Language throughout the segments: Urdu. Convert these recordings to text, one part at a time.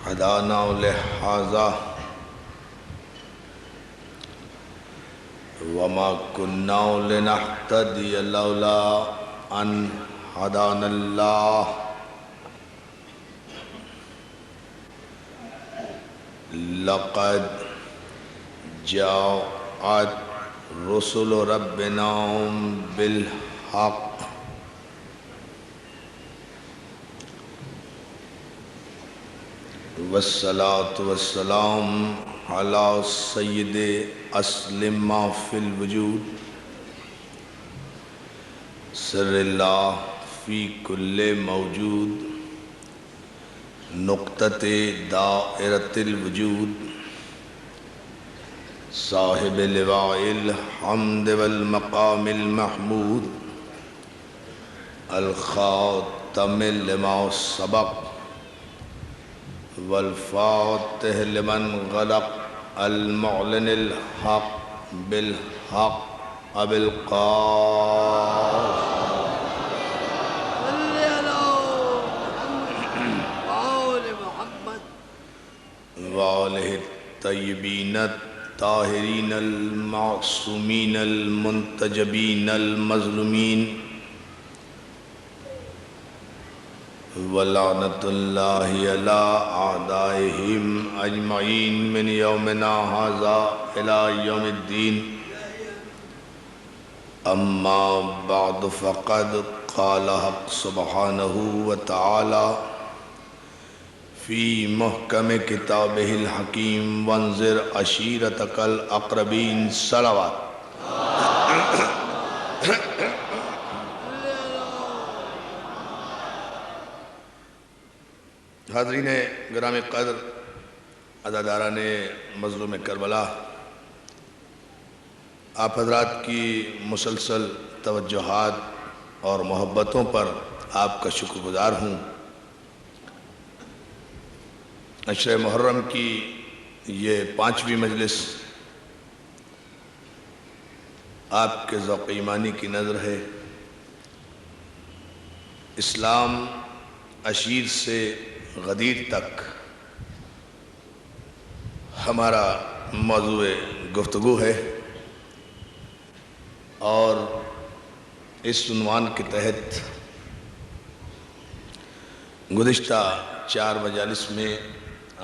هدانا لهذا وما كنا لنهتدي لولا أن هدانا الله لقد جاءت رسل ربنا بالحق والصلاة والسلام على سید اسلم ما فی الوجود سر اللہ فی کل موجود نقطۃ دائرۃ الوجود صاحب لواء الحمد والمقام المحمود الخاتم لما سبق والفاتح لمن غلق المعلن الحق بالحق ابو القاسم صلی علی محمد وآلہ الطیبین الطاہرین المعصومین المنتجبین المظلومین وَلَعْنَةُ اللَّهِ عَلَىٰ أَعْدَائِهِمْ أَجْمَعِينَ مِنْ يَوْمِنَا هَذَا إِلَىٰ يَوْمِ الدِّينِ أَمَّا بَعْدُ فَقَدْ قَالَ حق سبحانه وتعالى فِي مُحْكَمِ كِتَابِهِ الْحَكِيمِ وَانذِرْ عَشِيرَتَكَ الْأَقْرَبِينَ صلوات حاضرین گرامی قدر، عزاداران مظلوم کربلا، آپ حضرات کی مسلسل توجہات اور محبتوں پر آپ کا شکر گزار ہوں۔ عشر محرم کی یہ 5ویں مجلس آپ کے ذوق ایمانی کی نظر ہے۔ اسلام عشیر سے غدیر تک ہمارا موضوع گفتگو ہے، اور اس عنوان کے تحت گزشتہ 4 مجالس میں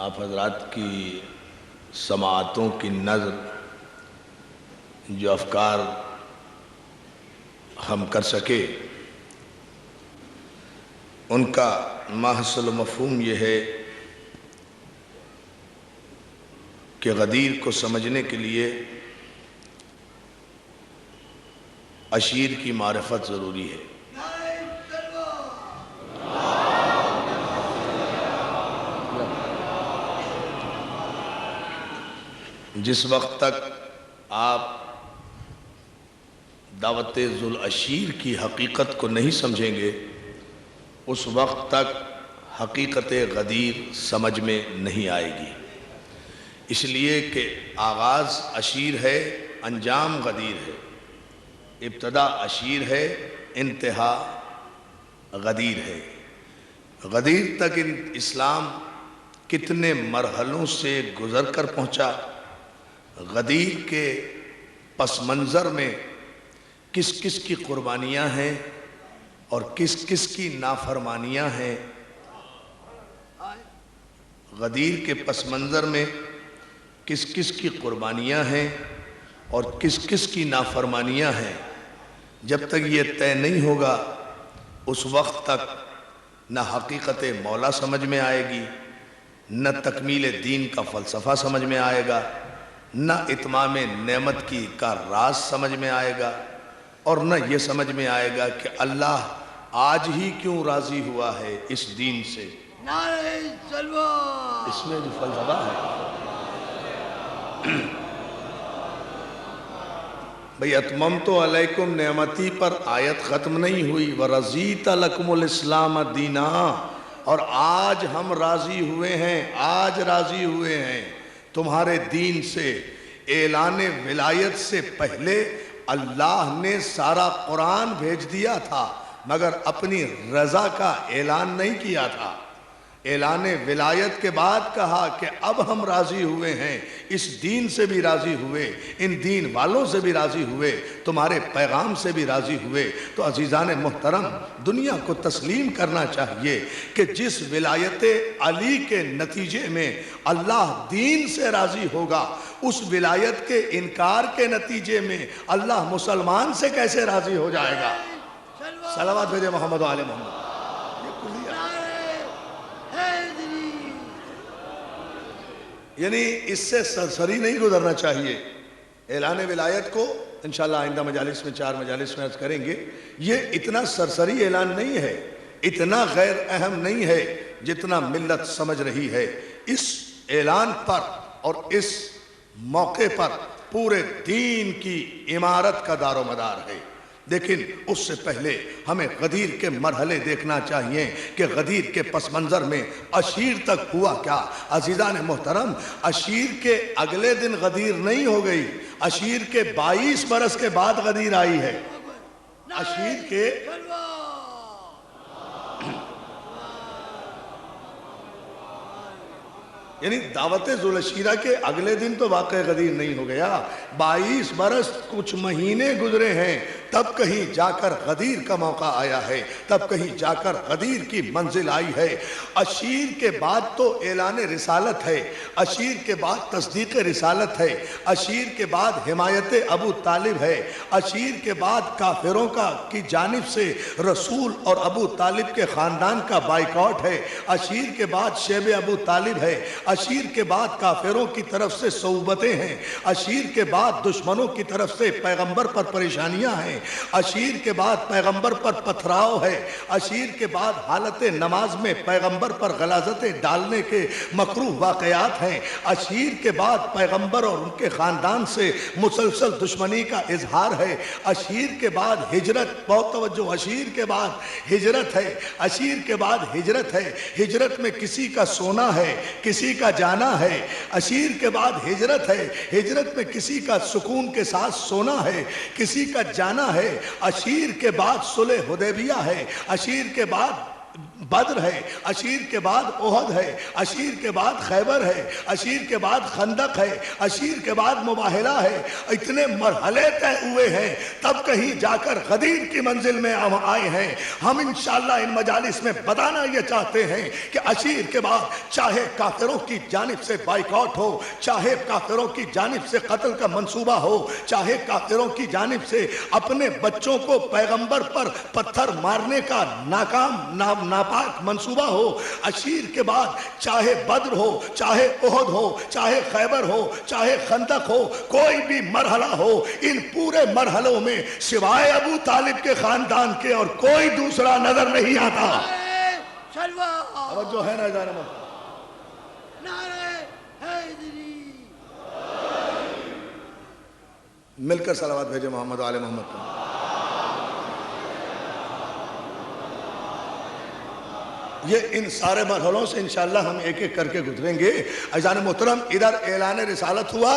آپ حضرات کی سماعتوں کی نظر جو افکار ہم کر سکے ان کا ماحصل و مفہوم یہ ہے کہ غدیر کو سمجھنے کے لیے عشیر کی معرفت ضروری ہے۔ جس وقت تک آپ دعوت ذو العشیر کی حقیقت کو نہیں سمجھیں گے، اس وقت تک حقیقت غدیر سمجھ میں نہیں آئے گی۔ اس لیے کہ آغاز عشیر ہے، انجام غدیر ہے۔ ابتدا عشیر ہے، انتہا غدیر ہے۔ غدیر تک اسلام کتنے مرحلوں سے گزر کر پہنچا، غدیر کے پس منظر میں کس کس کی قربانیاں ہیں اور کس کس کی نافرمانیاں ہیں، غدیر کے پس منظر میں کس کس کی قربانیاں ہیں اور کس کس کی نافرمانیاں ہیں، جب تک یہ طے نہیں ہوگا اس وقت تک نہ حقیقت مولا سمجھ میں آئے گی، نہ تکمیل دین کا فلسفہ سمجھ میں آئے گا، نہ اتمام نعمت کی کا راز سمجھ میں آئے گا، اور نہ یہ سمجھ میں آئے گا کہ اللہ آج ہی کیوں راضی ہوا ہے اس دین سے۔ نعرہ تکبیر۔ اس میں جو فلسفہ ہے بھئی اتممت علیکم نعمتی پر آیت ختم نہیں ہوئی، وَرَضِیتَ لَكُمُ الْإِسْلَامَ دِینًا، اور آج ہم راضی ہوئے ہیں، آج راضی ہوئے ہیں تمہارے دین سے۔ اعلان ولایت سے پہلے اللہ نے سارا قرآن بھیج دیا تھا، مگر اپنی رضا کا اعلان نہیں کیا تھا۔ اعلان ولایت کے بعد کہا کہ اب ہم راضی ہوئے ہیں، اس دین سے بھی راضی ہوئے، ان دین والوں سے بھی راضی ہوئے، تمہارے پیغام سے بھی راضی ہوئے۔ تو عزیزان محترم، دنیا کو تسلیم کرنا چاہیے کہ جس ولایت علی کے نتیجے میں اللہ دین سے راضی ہوگا، اس ولایت کے انکار کے نتیجے میں اللہ مسلمان سے کیسے راضی ہو جائے گا؟ صلوات بھیجے محمد و آل محمد۔ یعنی اس سے سرسری نہیں گزرنا چاہیے۔ اعلان ولایت کو انشاءاللہ آئندہ مجالس میں 4 مجالس میں عرض کریں گے، یہ اتنا سرسری اعلان نہیں ہے، اتنا غیر اہم نہیں ہے جتنا ملت سمجھ رہی ہے۔ اس اعلان پر اور اس موقع پر پورے دین کی عمارت کا دار و مدار ہے۔ لیکن اس سے پہلے ہمیں غدیر کے مرحلے دیکھنا چاہیے کہ غدیر کے پس منظر میں عشیر تک ہوا کیا۔ عزیزان محترم، عشیر کے اگلے دن غدیر نہیں ہو گئی، عشیر کے 22 برس کے بعد غدیر آئی ہے۔ عشیر کے یعنی دعوت ذوالعشیرہ کے اگلے دن تو واقع غدیر نہیں ہو گیا، 22 برس کچھ مہینے گزرے ہیں، تب کہیں جا کر غدیر کا موقع آیا ہے، تب کہیں جا کر غدیر کی منزل آئی ہے۔ عشیر کے بعد تو اعلان رسالت ہے، عشیر کے بعد تصدیق رسالت ہے، عشیر کے بعد حمایت ابو طالب ہے، عشیر کے بعد کافروں کی جانب سے رسول اور ابو طالب کے خاندان کا بائیکاٹ ہے، عشیر کے بعد شیب ابو طالب ہے، عشیر کے بعد کافروں کی طرف سے صعوبتیں ہیں، عشیر کے بعد دشمنوں کی طرف سے پیغمبر پر پریشانیاں ہیں، عشیر کے بعد پیغمبر پر پتھراؤ ہے، عشیر کے بعد حالت نماز میں پیغمبر پر غلاظتیں ڈالنے کے مکروہ واقعات ہیں، عشیر کے بعد پیغمبر اور ان کے خاندان سے مسلسل دشمنی کا اظہار ہے، عشیر کے بعد ہجرت، بہت توجہ، عشیر کے بعد ہجرت ہے، عشیر کے بعد ہجرت ہے، ہجرت میں کسی کا سونا ہے، کسی کا جانا ہے، عشیر کے بعد ہجرت ہے، ہجرت میں کسی کا سکون کے ساتھ سونا ہے، کسی کا جانا ہے، عشیر کے بعد صلح حدیبیہ ہے، عشیر کے بعد بدر ہے، عشیر کے بعد احد ہے، عشیر کے بعد خیبر ہے، عشیر کے بعد خندق ہے، عشیر کے بعد مباہلہ ہے، اتنے مرحلے طے ہوئے ہیں، تب کہیں جا کر غدیر کی منزل میں ہم آئے ہیں۔ ہم انشاءاللہ ان مجالس میں بتانا یہ چاہتے ہیں کہ عشیر کے بعد چاہے کافروں کی جانب سے بائیکاٹ ہو، چاہے کافروں کی جانب سے قتل کا منصوبہ ہو، چاہے کافروں کی جانب سے اپنے بچوں کو پیغمبر پر پتھر مارنے کا ناپاک منصوبہ ہو، عشیر کے بعد چاہے بدر ہو، چاہے احد ہو، چاہے خیبر ہو، چاہے خندق ہو، کوئی بھی مرحلہ ہو، ان پورے مرحلوں میں سوائے ابو طالب کے خاندان کے اور کوئی دوسرا نظر نہیں آتا۔ توجہ ہے نا جانب؟ مل کر صلوات بھیجے محمد و آل محمد پر۔ یہ ان سارے مرحلوں سے انشاءاللہ ہم ایک ایک کر کے گزریں گے۔ عزیزان محترم، ادھر اعلان رسالت ہوا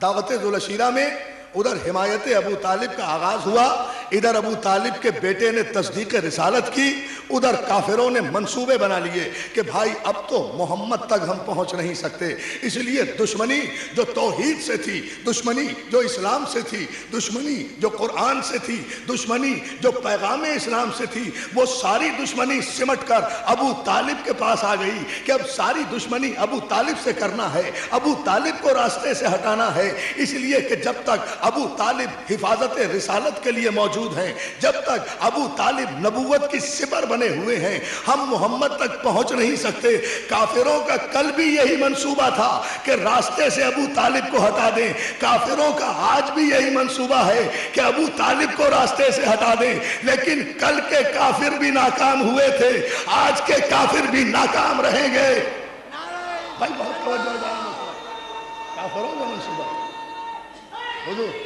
دعوت ذوالعشیرہ میں، ادھر حمایت ابو طالب کا آغاز ہوا، ادھر ابو طالب کے بیٹے نے تصدیق رسالت کی، ادھر کافروں نے منصوبے بنا لیے کہ بھائی اب تو محمد تک ہم پہنچ نہیں سکتے، اس لیے دشمنی جو توحید سے تھی، دشمنی جو اسلام سے تھی، دشمنی جو قرآن سے تھی، دشمنی جو پیغام اسلام سے تھی، وہ ساری دشمنی سمٹ کر ابو طالب کے پاس آ گئی کہ اب ساری دشمنی ابو طالب سے کرنا ہے، ابو طالب کو راستے سے ہٹانا ہے، اس لیے کہ جب تک ابو طالب حفاظت رسالت کے لیے موجود ہیں، جب تک ابو طالب نبوت کی سپر بنے ہوئے ہیں، ہم محمد تک پہنچ نہیں سکتے۔ کافروں کا کل بھی یہی منصوبہ تھا کہ راستے سے ابو طالب کو ہٹا دیں، کافروں کا آج بھی یہی منصوبہ ہے کہ ابو طالب کو راستے سے ہٹا دیں، لیکن کل کے کافر بھی ناکام ہوئے تھے، آج کے کافر بھی ناکام رہیں گے۔ بھائی بہت توجہ جائیں، کافروں کا منصوبہ حضور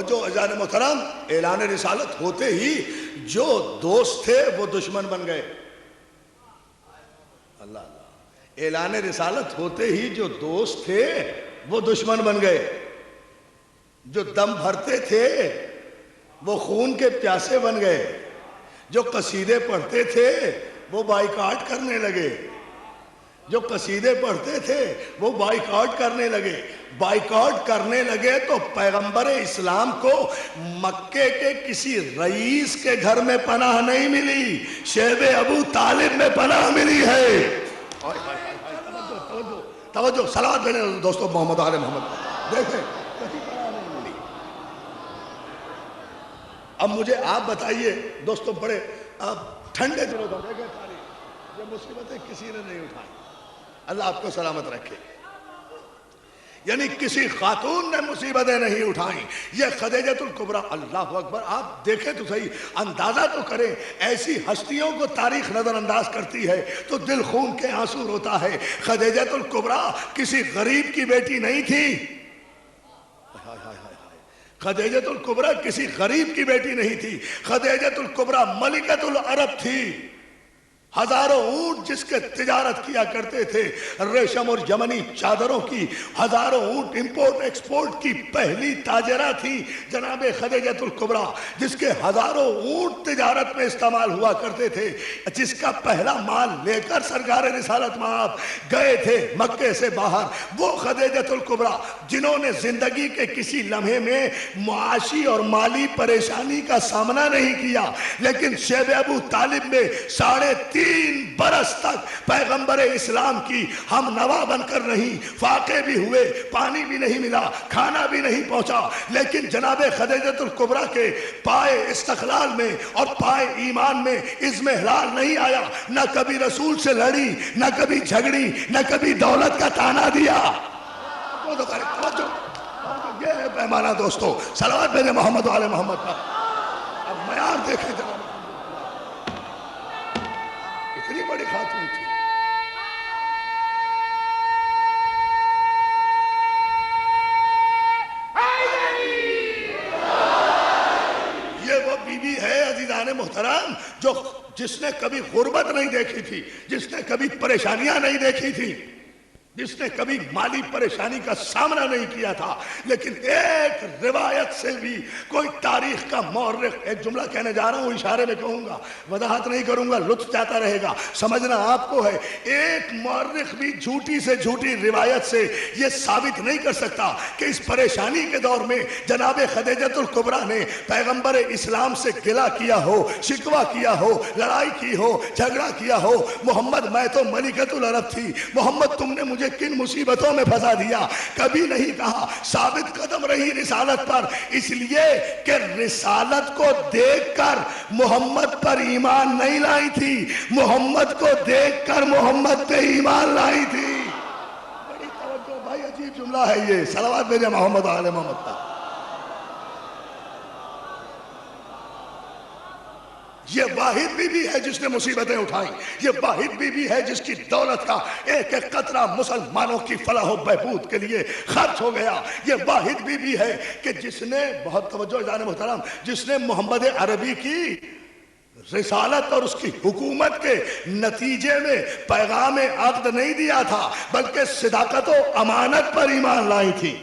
جو عزیزان محترم، اعلان رسالت ہوتے ہی جو دوست تھے وہ دشمن بن گئے. اللہ اللہ. اعلان رسالت ہوتے ہی جو دوست تھے وہ دشمن بن گئے. جو دم بھرتے تھے وہ خون کے پیاسے بن گئے. جو قصیدے پڑھتے تھے وہ بائیکاٹ کرنے لگے. جو قصیدے پڑھتے تھے وہ بائیکاٹ کرنے لگے. بائیکاٹ کرنے لگے تو پیغمبر اسلام کو مکے کے کسی رئیس کے گھر میں پناہ نہیں ملی, شیب ابو طالب میں پناہ ملی ہے. توجہ صلوات بھیجیں دوستو محمد آل محمد. دیکھیں کہیں پناہ نہیں ملی. اب مجھے آپ بتائیے دوستو, بڑے آپ ٹھنڈے دلوں کا دیکھیں تاریخ, یہ مصیبتیں کسی نے نہیں اٹھائی. اللہ آپ کو سلامت رکھے. یعنی کسی خاتون نے مصیبتیں نہیں اٹھائیں. یہ خدیجۃ الکبریٰ, اللہ اکبر. آپ دیکھیں تو صحیح, اندازہ تو کریں. ایسی ہستیوں کو تاریخ نظر انداز کرتی ہے تو دل خون کے آنسو روتا ہے. خدیجۃ الکبریٰ کسی غریب کی بیٹی نہیں تھی. خدیجۃ الکبریٰ کسی غریب کی بیٹی نہیں تھی. خدیجۃ الکبریٰ ملکۃ العرب تھی. ہزاروں اونٹ جس کے تجارت کیا کرتے تھے, ریشم اور یمنی چادروں کی ہزاروں اونٹ امپورٹ ایکسپورٹ کی پہلی تاجرہ تھی جناب خدیجۃ الکبریٰ, جس کے ہزاروں اونٹ تجارت میں استعمال ہوا کرتے تھے, جس کا پہلا مال لے کر سرکار رسالت مآب گئے تھے مکے سے باہر. وہ خدیجۃ الکبریٰ جنہوں نے زندگی کے کسی لمحے میں معاشی اور مالی پریشانی کا سامنا نہیں کیا, لیکن شیب ابو طالب میں 3.5 برس تک پیغمبر اسلام کی ہم نوا بن کر رہی. فاقے بھی ہوئے, پانی بھی نہیں ملا, کھانا بھی نہیں پہنچا, لیکن جناب خدیجۃ الکبریٰ کے پائے استقلال میں اور پائے ایمان میں اضمحلال نہیں آیا. نہ کبھی رسول سے لڑی, نہ کبھی جھگڑی, نہ کبھی دولت کا تانا دیا. یہ ہے پیمانہ دوستو. صلوات بھیجیں محمد وعلی محمد پر. اب معیار دیکھیں جناب, اتنی بڑی خاتون تھی. یہ وہ بی بی ہے عزیزان محترم جس نے کبھی غربت نہیں دیکھی تھی, جس نے کبھی پریشانیاں نہیں دیکھی تھی, جس نے کبھی مالی پریشانی کا سامنا نہیں کیا تھا. لیکن ایک روایت سے بھی کوئی تاریخ کا مورخ, ایک جملہ کہنے جا رہا ہوں, اشارے میں کہوں گا, وضاحت نہیں کروں گا, لطف چاہتا رہے گا, سمجھنا آپ کو ہے. ایک مورخ بھی جھوٹی سے جھوٹی روایت سے یہ ثابت نہیں کر سکتا کہ اس پریشانی کے دور میں جناب خدیجۃ الکبریٰ نے پیغمبر اسلام سے گلہ کیا ہو, شکوہ کیا ہو, لڑائی کی ہو, جھگڑا کیا ہو. محمد میں تو ملکۃ العرب تھی, محمد تم نے مجھے کن مصیبتوں میں پھنسا دیا, کبھی نہیں کہا. ثابت قدم رہی رسالت پر, اس لیے کہ رسالت کو دیکھ کر محمد پر ایمان نہیں لائی تھی, محمد کو دیکھ کر محمد پہ ایمان لائی تھی. بڑی توجہ بھائی, عجیب جملہ ہے یہ. صلوات بھیجیں محمد آل محمد پر. یہ واحد بی بی ہے جس نے مصیبتیں اٹھائیں. یہ واحد بی بی ہے جس کی دولت کا ایک ایک قطرہ مسلمانوں کی فلاح و بہبود کے لیے خرچ ہو گیا. یہ واحد بی بی ہے کہ جس نے, بہت توجہ جان محترم, جس نے محمد عربی کی رسالت اور اس کی حکومت کے نتیجے میں پیغام عقد نہیں دیا تھا, بلکہ صداقت و امانت پر ایمان لائی تھی.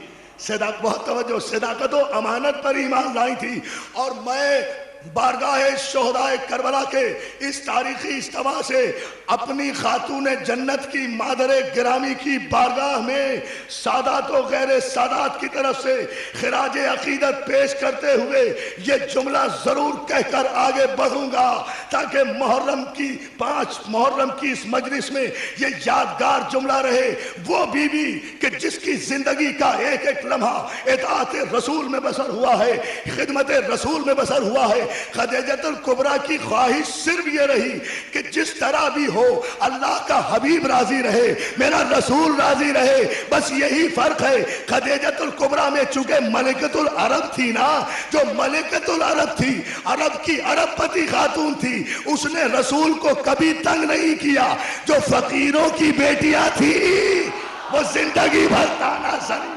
بہت توجہ, صداقت و امانت پر ایمان لائی تھی. اور میں بارگاہ شہدائے کربلا کے اس تاریخی اجتماع سے اپنی خاتون جنت کی مادر گرامی کی بارگاہ میں سادات و غیر سادات کی طرف سے خراج عقیدت پیش کرتے ہوئے یہ جملہ ضرور کہہ کر آگے بڑھوں گا, تاکہ محرم کی اس مجلس میں یہ یادگار جملہ رہے. وہ بی بی کہ جس کی زندگی کا ایک ایک لمحہ اطاعت رسول میں بسر ہوا ہے, خدمت رسول میں بسر ہوا ہے. خدیجۃ الکبریٰ کی خواہش صرف یہ رہی کہ جس طرح بھی ہو اللہ کا حبیب راضی رہے, میرا رسول راضی رہے, بس یہی فرق ہے. خدیجۃ الکبریٰ میں چونکہ ملکۃ العرب تھی نا, جو ملکۃ العرب تھی, عرب کی عرب پتی خاتون تھی, اس نے رسول کو کبھی تنگ نہیں کیا. جو فقیروں کی بیٹیاں تھی وہ زندگی بھر تانا زنی.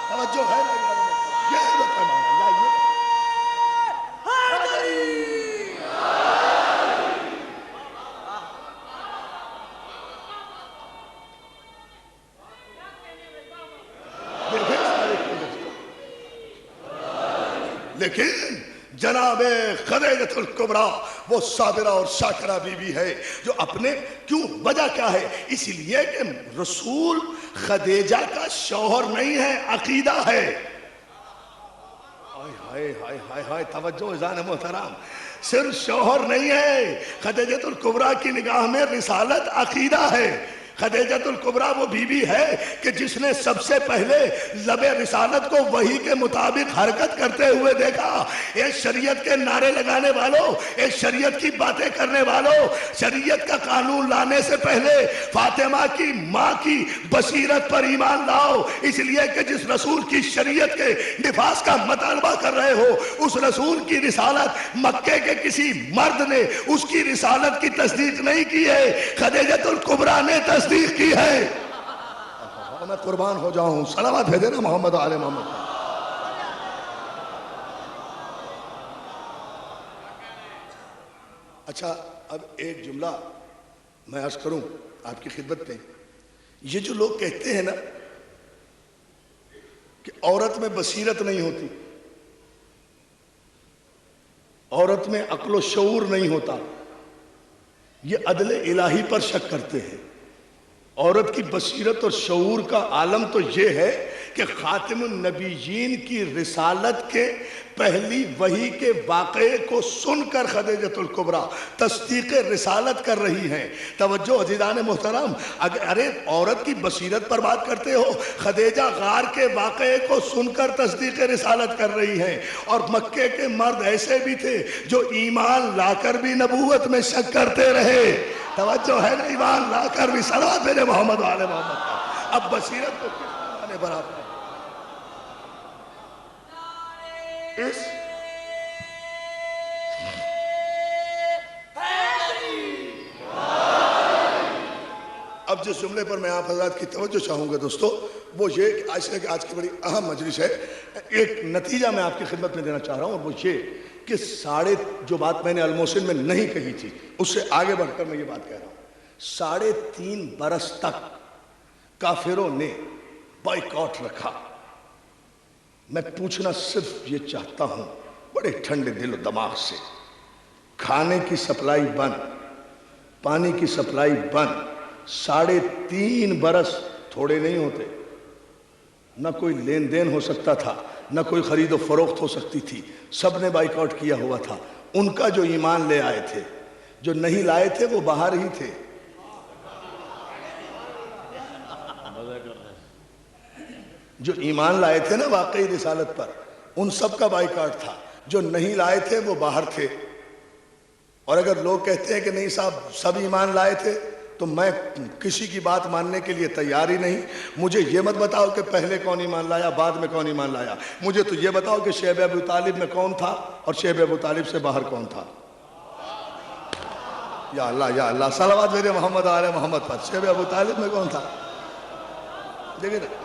توجہ ہے نا, یہ ہے وہ پیمانہ. لیکن جناب خدیجۃ الکبریٰ وہ صابرہ اور شاکرہ بی بی ہے جو اپنے کیوں وجہ کیا ہے؟ اس لیے کہ رسول خدیجہ کا شوہر نہیں ہے، عقیدہ ہے۔ ہائے ہائے ہائے ہائے، توجہ اذان محترم، صرف شوہر نہیں ہے، خدیجۃ الکبریٰ کی نگاہ میں رسالت عقیدہ ہے۔ خدیجۃ الکبریٰ وہ بی بی ہے کہ جس نے سب سے پہلے لب رسالت کو وحی کے مطابق حرکت کرتے ہوئے دیکھا۔ ایک شریعت کے نعرے لگانے والوں، ایک شریعت کی باتیں کرنے والوں، شریعت کا قانون لانے سے پہلے فاطمہ کی ماں کی بصیرت پر ایمان لاؤ، اس لیے کہ جس رسول کی شریعت کے نفاذ کا مطالبہ کر رہے ہو، اس رسول کی رسالت مکے کے کسی مرد نے اس کی رسالت کی تصدیق نہیں کی ہے، خدیجۃ الکبریٰ نے تصدیق کی ہے۔ میں قربان ہو جاؤں، صلوات بھیجے نا محمد آل محمد۔ اچھا، اب ایک جملہ میں عرض کروں آپ کی خدمت میں۔ یہ جو لوگ کہتے ہیں نا کہ عورت میں بصیرت نہیں ہوتی، عورت میں عقل و شعور نہیں ہوتا، یہ عدل الہی پر شک کرتے ہیں۔ عورت کی بصیرت اور شعور کا عالم تو یہ ہے کہ خاتم النبیین کی رسالت کے پہلی وحی کے واقعے کو سن کر خدیجۃ الکبریٰ تصدیق رسالت کر رہی ہیں۔ توجہ عزیزان محترم، ارے عورت کی بصیرت پر بات کرتے ہو، خدیجہ غار کے واقعے کو سن کر تصدیق رسالت کر رہی ہیں۔ اور مکے کے مرد ایسے بھی تھے جو ایمان لا کر بھی نبوت میں شک کرتے رہے۔ توجہ ہے نا، ایمان لا کر بھی، صلوات میرے محمد والے محمد کا۔ اب بصیرت کو کس پیمانے پر آپ اس اب جس جملے پر میں آپ حضرات کی توجہ چاہوں گا دوستو، وہ یہ کہ آج کی بڑی اہم مجلس ہے، ایک نتیجہ میں آپ کی خدمت میں دینا چاہ رہا ہوں، اور وہ یہ کہ جو بات میں نے الموسن میں نہیں کہی تھی، اس سے آگے بڑھ کر میں یہ بات کہہ رہا ہوں۔ 3.5 برس تک کافروں نے بائیکاٹ رکھا۔ میں پوچھنا صرف یہ چاہتا ہوں بڑے ٹھنڈے دل و دماغ سے، کھانے کی سپلائی بند، پانی کی سپلائی بند، 3.5 برس تھوڑے نہیں ہوتے، نہ کوئی لین دین ہو سکتا تھا، نہ کوئی خرید و فروخت ہو سکتی تھی، سب نے بائیکاٹ کیا ہوا تھا۔ ان کا جو ایمان لے آئے تھے، جو نہیں لائے تھے وہ باہر ہی تھے۔ جو ایمان لائے تھے نا واقعی رسالت پر، ان سب کا بائیکاٹ تھا، جو نہیں لائے تھے وہ باہر تھے۔ اور اگر لوگ کہتے ہیں کہ نہیں صاحب سب ایمان لائے تھے، تو میں کسی کی بات ماننے کے لیے تیار ہی نہیں۔ مجھے یہ مت بتاؤ کہ پہلے کون ایمان لایا، بعد میں کون ایمان لایا، مجھے تو یہ بتاؤ کہ شیب ابو طالب میں کون تھا اور شیب ابو طالب سے باہر کون تھا۔ یا اللہ یا اللہ، صلوات میرے محمد آل محمد پر۔ شیب ابو طالب میں کون تھا؟ دیکھیں نا،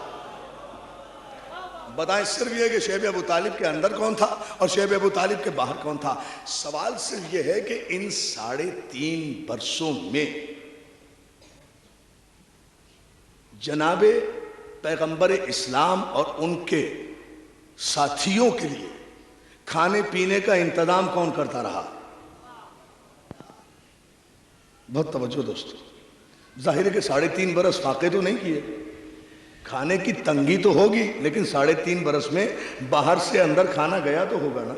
بتائیں صرف یہ کہ شیب ابو طالب کے اندر کون تھا اور شیب ابو طالب کے باہر کون تھا۔ سوال صرف یہ ہے کہ ان 3.5 برسوں میں جناب پیغمبر اسلام اور ان کے ساتھیوں کے لیے کھانے پینے کا انتظام کون کرتا رہا؟ بہت توجہ دوستو، ظاہر ہے کہ 3.5 برس فاقے تو نہیں کیے، کھانے کی تنگی تو ہوگی، لیکن 3.5 برس میں باہر سے اندر کھانا گیا تو ہوگا نا۔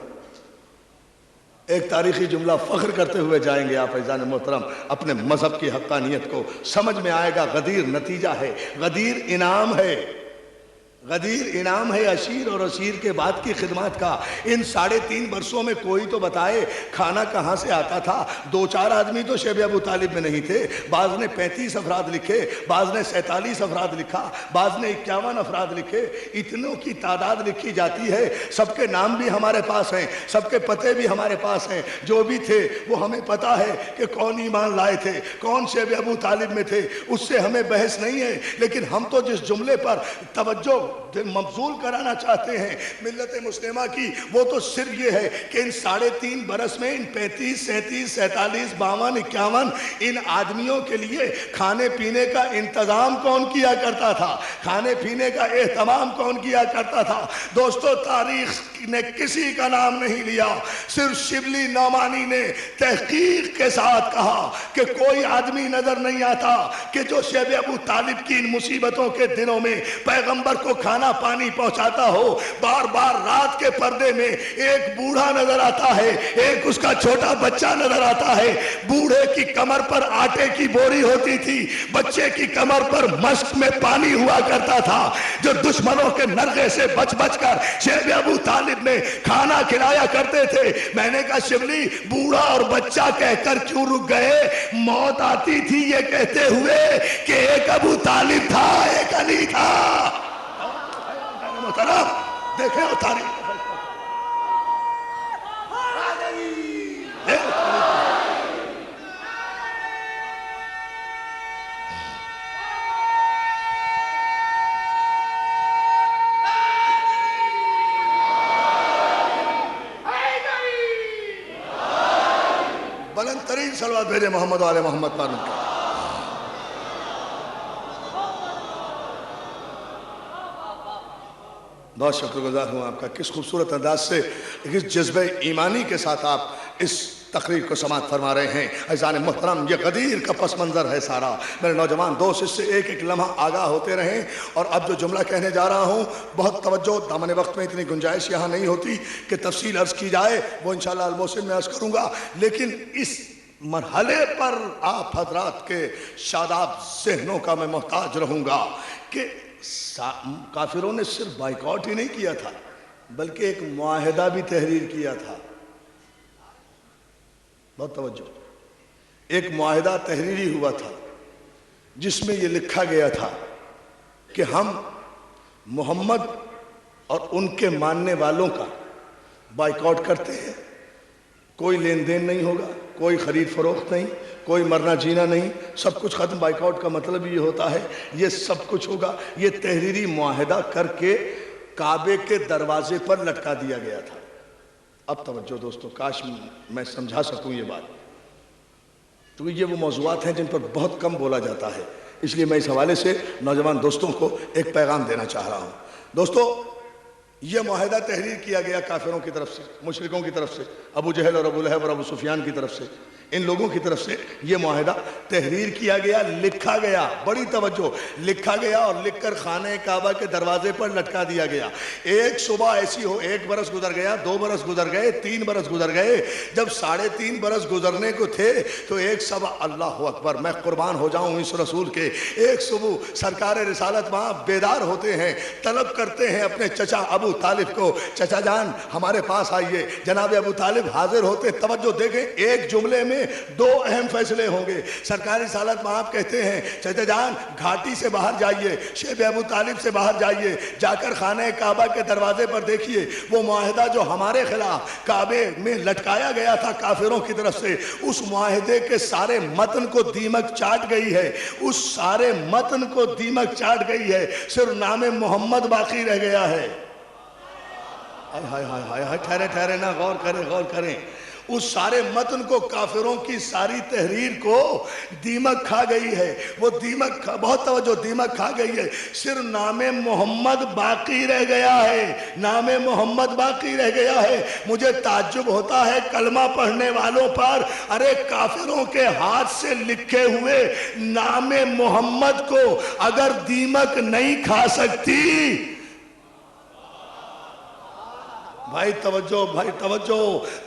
ایک تاریخی جملہ فخر کرتے ہوئے جائیں گے آپ عزیزان محترم، اپنے مذہب کی حقانیت کو سمجھ میں آئے گا۔ غدیر نتیجہ ہے، غدیر انعام ہے، غدیر انعام ہے عشیر اور عشیر کے بعد کی خدمات کا۔ ان 3.5 برسوں میں کوئی تو بتائے کھانا کہاں سے آتا تھا؟ 2-4 آدمی تو شیب ابو طالب میں نہیں تھے، بعض نے 35 افراد لکھے، بعض نے 47 افراد لکھا، بعض نے 51 افراد لکھے۔ اتنوں کی تعداد لکھی جاتی ہے، سب کے نام بھی ہمارے پاس ہیں، سب کے پتے بھی ہمارے پاس ہیں، جو بھی تھے وہ ہمیں پتا ہے کہ کون ایمان لائے تھے، کون شیب ابو طالب میں تھے، اس سے ہمیں بحث نہیں ہے۔ لیکن ہم تو جس جملے پر توجہ مبذول کرانا چاہتے ہیں ملت مسلمہ کی، وہ تو صرف یہ ہے کہ ان 3.5 برس میں ان 35 37 47 52 51 ان آدمیوں کے لیے کھانے پینے کا انتظام کون کیا کرتا تھا، کھانے پینے کا اہتمام کون کیا کرتا تھا؟ دوستو تاریخ نے کسی کا نام نہیں لیا، صرف شبلی نعمانی نے تحقیق کے ساتھ کہا کہ کوئی آدمی نظر نہیں آتا کہ جو شیب ابو طالب کی ان مصیبتوں کے دنوں میں پیغمبر کو کھانا پانی پہنچاتا ہو۔ بار بار رات کے پردے میں ایک بوڑھا نظر آتا ہے، ایک اس کا چھوٹا بچہ نظر آتا ہے۔ بوڑھے کی کمر پر آٹے کی بوری ہوتی تھی، بچے کی کمر پر مشک میں پانی ہوا کرتا تھا، جو دشمنوں کے نرغے سے بچ بچ کر شیب ابو طالب میں کھانا کھلایا کرتے تھے۔ میں نے کہا شبلی بوڑھا اور بچہ کہہ کر کیوں رک گئے؟ موت آتی تھی یہ کہتے ہوئے کہ ایک ابو طالب تھا ایک علی تھا۔ محترم دیکھیں وہ تاریخ بلند ترین صلوات بھیجے محمد والے محمد پر ان کا۔ بہت شکر گزار ہوں آپ کا، کس خوبصورت انداز سے کس جذبہ ایمانی کے ساتھ آپ اس تقریر کو سماعت فرما رہے ہیں۔ عزیزان محترم یہ غدیر کا پس منظر ہے سارا۔ میرے نوجوان دوست اس سے ایک ایک لمحہ آگاہ ہوتے رہیں، اور اب جو جملہ کہنے جا رہا ہوں بہت توجہ، دامن وقت میں اتنی گنجائش یہاں نہیں ہوتی کہ تفصیل عرض کی جائے، وہ انشاءاللہ المحسن میں عرض کروں گا، لیکن اس مرحلے پر آپ حضرات کے شاداب ذہنوں کا میں محتاج رہوں گا کہ کافروں نے صرف بائیکاٹ ہی نہیں کیا تھا بلکہ ایک معاہدہ بھی تحریر کیا تھا۔ بہت توجہ، ایک معاہدہ تحریری ہوا تھا جس میں یہ لکھا گیا تھا کہ ہم محمد اور ان کے ماننے والوں کا بائیکاٹ کرتے ہیں، کوئی لین دین نہیں ہوگا، کوئی خرید فروخت نہیں، کوئی مرنا جینا نہیں، سب کچھ ختم۔ بائیکاٹ کا مطلب یہ ہوتا ہے یہ سب کچھ ہوگا۔ یہ تحریری معاہدہ کر کے کعبے کے دروازے پر لٹکا دیا گیا تھا۔ اب توجہ دوستو، کاش میں سمجھا سکوں یہ بات، تو یہ وہ موضوعات ہیں جن پر بہت کم بولا جاتا ہے، اس لیے میں اس حوالے سے نوجوان دوستوں کو ایک پیغام دینا چاہ رہا ہوں۔ دوستو یہ معاہدہ تحریر کیا گیا کافروں کی طرف سے، مشرکوں کی طرف سے، ابو جہل اور ابو لہب اور ابو سفیان کی طرف سے، ان لوگوں کی طرف سے یہ معاہدہ تحریر کیا گیا، لکھا گیا، بڑی توجہ، لکھا گیا اور لکھ کر خانہ کعبہ کے دروازے پر لٹکا دیا گیا۔ ایک صبح ایسی ہو، 1 برس گزر گیا، 2 برس گزر گئے، 3 برس گزر گئے، جب 3.5 برس گزرنے کو تھے تو ایک صبح، اللہ اکبر، میں قربان ہو جاؤں اس رسول کے، ایک صبح سرکار رسالت وہاں بیدار ہوتے ہیں، طلب کرتے ہیں اپنے چچا ابو طالب کو، چچا جان ہمارے پاس آئیے۔ جناب ابو طالب حاضر ہوتے، توجہ دیکھیں، ایک جملے میں 2 اہم فیصلے ہوں گے۔ سرکار رسالت میں آپ کہتے ہیں چچا جان گھاٹی سے باہر جائیے، شیب ابو طالب سے باہر جائیے، جا کر خانہ کعبہ کے دروازے پر دیکھیے وہ معاہدہ جو ہمارے خلاف کعبے میں لٹکایا گیا تھا کافروں کی طرف سے، اس معاہدے کے سارے متن کو دیمک چاٹ گئی ہے، اس سارے متن کو دیمک چاٹ گئی ہے، صرف نام محمد باقی رہ گیا ہے۔ ہائے ہائے ہائے ہائے، ٹھہرے ٹھہرے نا، غور کریں غور کریں، اس سارے متن کو، کافروں کی ساری تحریر کو دیمک کھا گئی ہے، وہ دیمک، بہت توجہ، دیمک کھا گئی ہے، صرف نام محمد باقی رہ گیا ہے، نام محمد باقی رہ گیا ہے۔ مجھے تعجب ہوتا ہے کلمہ پڑھنے والوں پر، ارے کافروں کے ہاتھ سے لکھے ہوئے نام محمد کو اگر دیمک نہیں کھا سکتی، بھائی توجہ،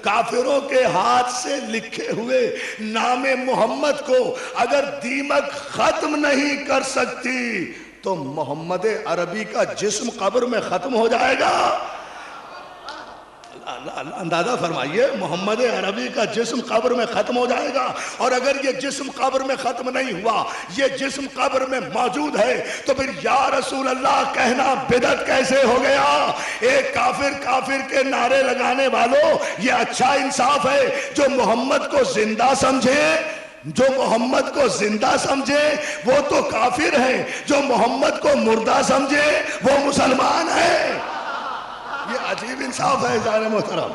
کافروں کے ہاتھ سے لکھے ہوئے نام محمد کو اگر دیمک ختم نہیں کر سکتی تو محمد عربی کا جسم قبر میں ختم ہو جائے گا۔ اندازہ فرمائیے، محمد عربی کا جسم قبر میں ختم ہو جائے گا، اور اگر یہ جسم قبر میں ختم نہیں ہوا، یہ جسم قبر میں موجود ہے، تو پھر یا رسول اللہ کہنا بدعت کیسے ہو گیا؟ ایک کافر کے نعرے لگانے والوں، یہ اچھا انصاف ہے جو محمد کو زندہ سمجھے جو محمد کو زندہ سمجھے وہ تو کافر ہے، جو محمد کو مردہ سمجھے وہ مسلمان ہے۔ یہ عجیب انصاف ہے جان محترم۔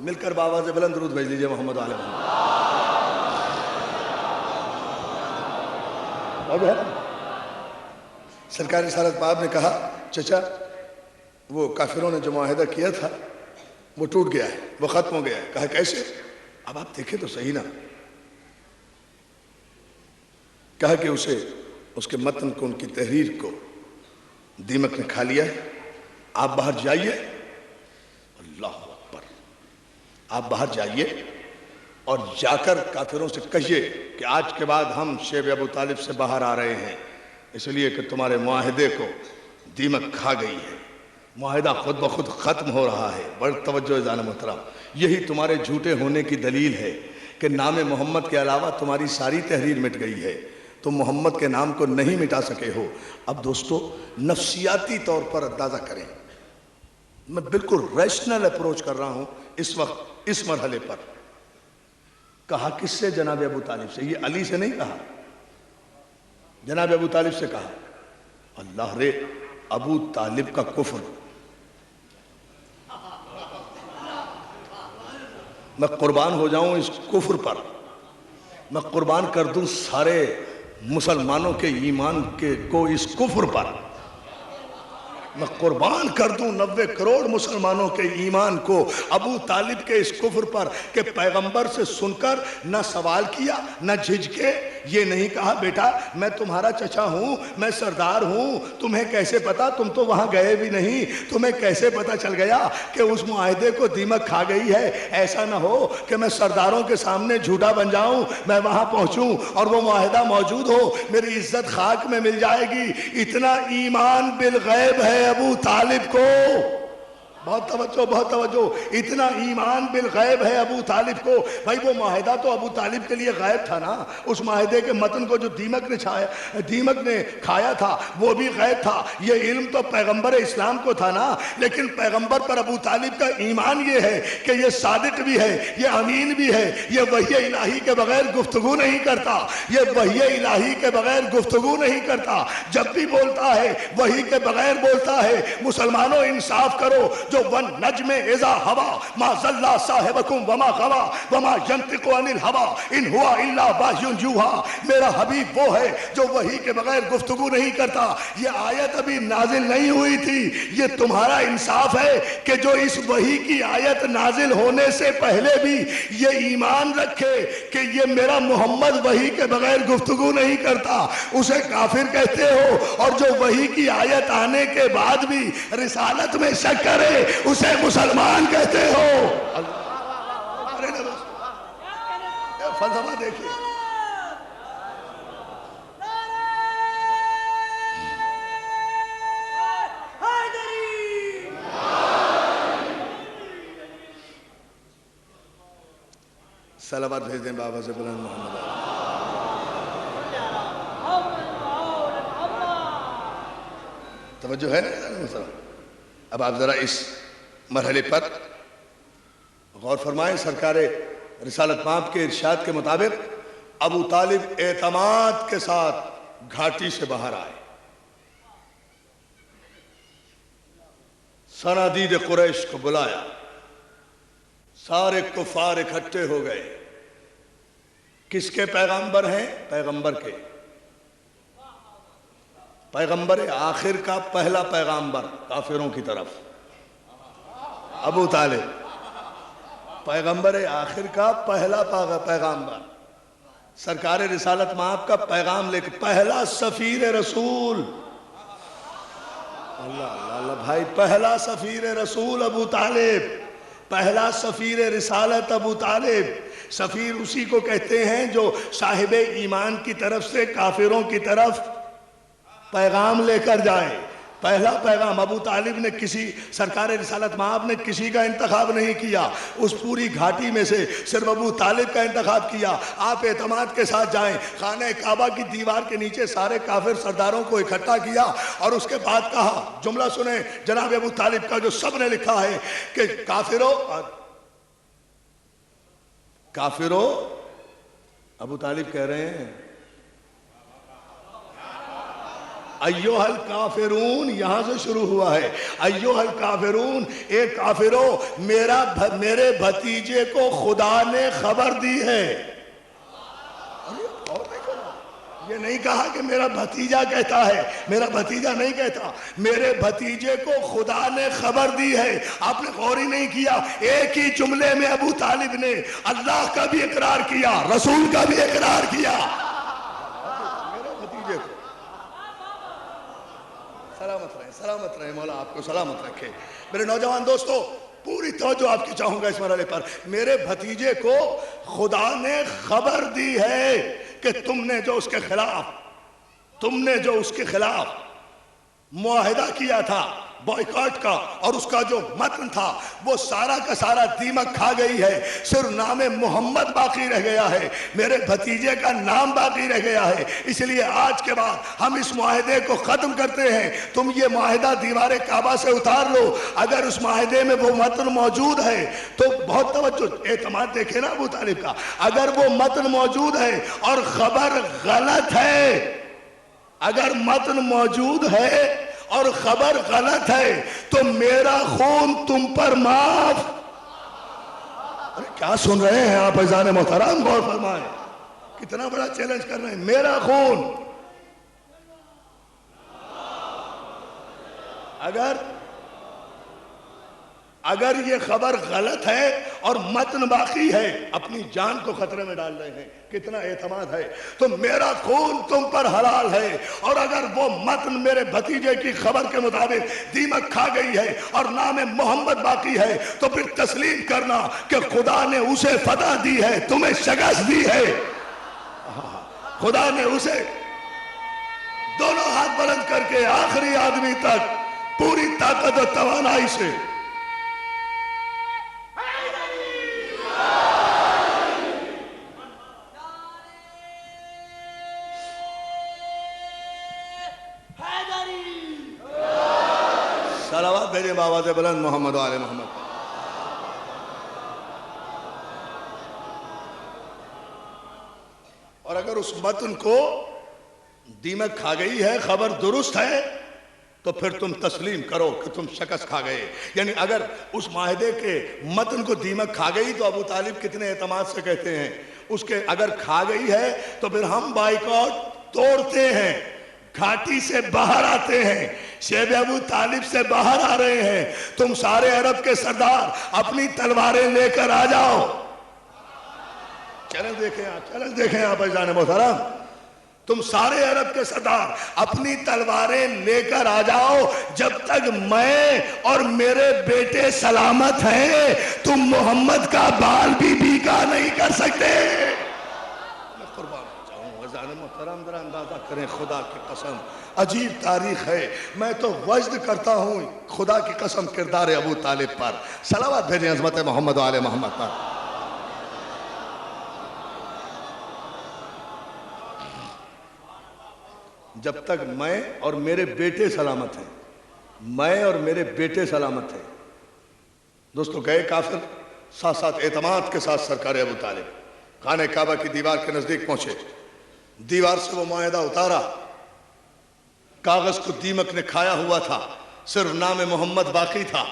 مل کر بابا سے بلند درود بھیج لیجئے محمد علیہ وسلم۔ سرکار رسالت پاک نے کہا چچا وہ کافروں نے جو معاہدہ کیا تھا وہ ٹوٹ گیا ہے، وہ ختم ہو گیا ہے۔ کہا کیسے؟ اب آپ دیکھیں تو صحیح نا۔ کہا کہ اس کے متن کو، ان کی تحریر کو دیمک نے کھا لیا ہے۔ آپ باہر جائیے، اللہ اکبر، آپ باہر جائیے اور جا کر کافروں سے کہیے کہ آج کے بعد ہم شیب ابو طالب سے باہر آ رہے ہیں، اس لیے کہ تمہارے معاہدے کو دیمک کھا گئی ہے، معاہدہ خود بخود ختم ہو رہا ہے۔ بڑی توجہ جان محترم، یہی تمہارے جھوٹے ہونے کی دلیل ہے کہ نام محمد کے علاوہ تمہاری ساری تحریر مٹ گئی ہے، تم محمد کے نام کو نہیں مٹا سکے ہو۔ اب دوستو نفسیاتی طور پر اندازہ کریں، میں بالکل ریشنل اپروچ کر رہا ہوں اس وقت اس مرحلے پر۔ کہا کس سے؟ جناب ابو طالب سے۔ یہ علی سے نہیں کہا، جناب ابو طالب سے کہا۔ اللہ رے، ابو طالب کا کفر، میں قربان ہو جاؤں اس کفر پر، میں قربان کر دوں سارے مسلمانوں کے ایمان کو اس کفر پر، میں قربان کر دوں 90 کروڑ مسلمانوں کے ایمان کو ابو طالب کے اس کفر پر کہ پیغمبر سے سن کر نہ سوال کیا نہ جھجکے، یہ نہیں کہا بیٹا میں تمہارا چچا ہوں، میں سردار ہوں، تمہیں کیسے پتا، تم تو وہاں گئے بھی نہیں، تمہیں کیسے پتا چل گیا کہ اس معاہدے کو دیمک کھا گئی ہے؟ ایسا نہ ہو کہ میں سرداروں کے سامنے جھوٹا بن جاؤں، میں وہاں پہنچوں اور وہ معاہدہ موجود ہو، میری عزت خاک میں مل جائے گی۔ اتنا ایمان بالغیب ہے ابو طالب کو، بہت توجہ بہت توجہ، اتنا ایمان بالغیب ہے ابو طالب کو۔ بھائی وہ معاہدہ تو ابو طالب کے لیے غیب تھا نا، اس معاہدے کے متن کو جو دیمک نے کھایا تھا وہ بھی غیب تھا، یہ علم تو پیغمبر اسلام کو تھا نا، لیکن پیغمبر پر ابو طالب کا ایمان یہ ہے کہ یہ صادق بھی ہے، یہ امین بھی ہے، یہ وحی الہی کے بغیر گفتگو نہیں کرتا، یہ وحی الہی کے بغیر گفتگو نہیں کرتا، جب بھی بولتا ہے وحی کے بغیر بولتا ہے۔ مسلمانوں انصاف کرو، جو وَالنَّجْمِ اِذَا هَوَىٰ مَا ضَلَّ صَاحِبُكُمْ وَمَا غَوَىٰ وَمَا يَنطِقُ عَنِ الْهَوَىٰ إِنْ هُوَ إِلَّا وَحْيٌ يُوحَىٰ۔ میرا حبیب وہ ہے جو وحی کے بغیر گفتگو نہیں کرتا۔ یہ آیت ابھی نازل نہیں ہوئی تھی، یہ تمہارا انصاف ہے کہ جو اس وحی کی آیت نازل ہونے سے پہلے بھی یہ ایمان رکھے کہ یہ میرا محمد وحی کے بغیر گفتگو نہیں کرتا، اسے کافر کہتے ہو، اور جو وحی کی آیت آنے کے بعد بھی رسالت میں شک کرے اسے مسلمان کہتے ہو۔ فلسفہ دیکھیے، صلوات بھیج دیں بابا سے بلند محمد۔ توجہ ہے نا؟ اب آپ ذرا اس مرحلے پر غور فرمائیں۔ سرکار رسالت پاک کے ارشاد کے مطابق ابو طالب اعتماد کے ساتھ گھاٹی سے باہر آئے، صنادید قریش کو بلایا، سارے کفار اکٹھے ہو گئے۔ کس کے پیغمبر ہیں؟ پیغمبر کے، پیغمبر آخر کا پہلا پیغمبر کافروں کی طرف ابو طالب، پیغمبر آخر کا پہلا پیغمبر، سرکار رسالت مآب کا پیغام لے کے پہلا سفیر رسول، اللہ اللہ اللہ بھائی، پہلا سفیر رسول ابو طالب، پہلا سفیر رسالت ابو طالب۔ سفیر اسی کو کہتے ہیں جو صاحب ایمان کی طرف سے کافروں کی طرف پیغام لے کر جائے۔ پہلا پیغام ابو طالب نے کسی سرکار رسالت مآب نے کسی کا انتخاب نہیں کیا، اس پوری گھاٹی میں سے صرف ابو طالب کا انتخاب کیا۔ آپ اعتماد کے ساتھ جائیں، خانہ کعبہ کی دیوار کے نیچے سارے کافر سرداروں کو اکٹھا کیا اور اس کے بعد کہا، جملہ سنیں جناب ابو طالب کا جو سب نے لکھا ہے کہ کافرو ابو طالب کہہ رہے ہیں ایوہ الکافرون، یہاں سے شروع ہوا ہے، ایوہ الکافرون، اے کافرو میرے بھتیجے کو خدا نے خبر دی ہے۔ یہ نہیں کہا کہ میرا بھتیجا کہتا ہے، میرا بھتیجا نہیں کہتا، میرے بھتیجے کو خدا نے خبر دی ہے۔ آپ نے غور ہی نہیں کیا، ایک ہی جملے میں ابو طالب نے اللہ کا بھی اقرار کیا، رسول کا بھی اقرار کیا۔ میرے بھتیجے کو سلامت رہے مولا آپ کو سلامت رکھے۔ میرے نوجوان دوستو، پوری توجہ آپ کی چاہوں گا اس مرحلے پر۔ میرے بھتیجے کو خدا نے خبر دی ہے کہ تم نے جو اس کے خلاف معاہدہ کیا تھا بائیکاٹ کا، اور اس کا جو متن تھا وہ سارا کا سارا دیمک کھا گئی ہے، صرف نام محمد باقی رہ گیا ہے، میرے بھتیجے کا نام باقی رہ گیا ہے۔ اس لیے آج کے بعد ہم اس معاہدے کو ختم کرتے ہیں۔ تم یہ معاہدہ دیوار کعبہ سے اتار لو، اگر اس معاہدے میں وہ متن موجود ہے تو بہت توجہ، اعتماد دیکھیں نا ابو طالب کا، اگر وہ متن موجود ہے اور خبر غلط ہے، اگر متن موجود ہے اور خبر غلط ہے تو میرا خون تم پر معاف۔ ارے کیا سن رہے ہیں آپ عزیزان محترم، غور فرمائیں، کتنا بڑا چیلنج کر رہے ہیں، میرا خون۔ اگر یہ خبر غلط ہے اور متن باقی ہے، اپنی جان کو خطرے میں ڈال رہے ہیں، کتنا اعتماد ہے، تو میرا خون تم پر حلال ہے۔ اور اگر وہ متن میرے بھتیجے کی خبر کے مطابق دیمک کھا گئی ہے اور نام محمد باقی ہے تو پھر تسلیم کرنا کہ خدا نے اسے فتح دی ہے، تمہیں شکست دی ہے۔ خدا نے اسے دونوں ہاتھ بلند کر کے آخری آدمی تک پوری طاقت و توانائی سے صلوات بھیجیں بآواز بلند محمد و آل محمد۔ اور اگر اس متن کو دیمک کھا گئی ہے، خبر درست ہے، تو پھر تم تسلیم کرو کہ تم شکست کھا گئے۔ یعنی اگر اس معاہدے کے متن کو دیمک کھا گئی تو ابو طالب کتنے اعتماد سے کہتے ہیں، اس کے اگر کھا گئی ہے تو پھر ہم بائیکاٹ توڑتے ہیں، گھاٹی سے باہر آتے ہیں، شیب ابو طالب سے باہر آ رہے ہیں، تم سارے عرب کے سردار اپنی تلواریں لے کر آ جاؤ۔ چیلنج دیکھیں آپ عزیزان محترم، تم سارے عرب کے سردار اپنی تلواریں لے کر آ جاؤ، جب تک میں اور میرے بیٹے سلامت ہیں تم محمد کا بال بھی بیکا نہیں کر سکتے۔ میں قربان جاؤں عزیزان محترم، ذرا اندازہ کریں، خدا کی قسم عجیب تاریخ ہے، میں تو وجد کرتا ہوں خدا کی قسم کردار ابو طالب پر۔ صلوات بھیجیں عظمت محمد و آل محمد پر۔ جب تک میں اور میرے بیٹے سلامت ہیں، میں اور میرے بیٹے سلامت ہیں۔ دوستو گئے کافر، ساتھ ساتھ اعتماد کے ساتھ سرکار ابو طالب خانہ کعبہ کی دیوار کے نزدیک پہنچے، دیوار سے وہ معاہدہ اتارا، کاغذ کو دیمک نے کھایا ہوا تھا، صرف نام محمد باقی تھا،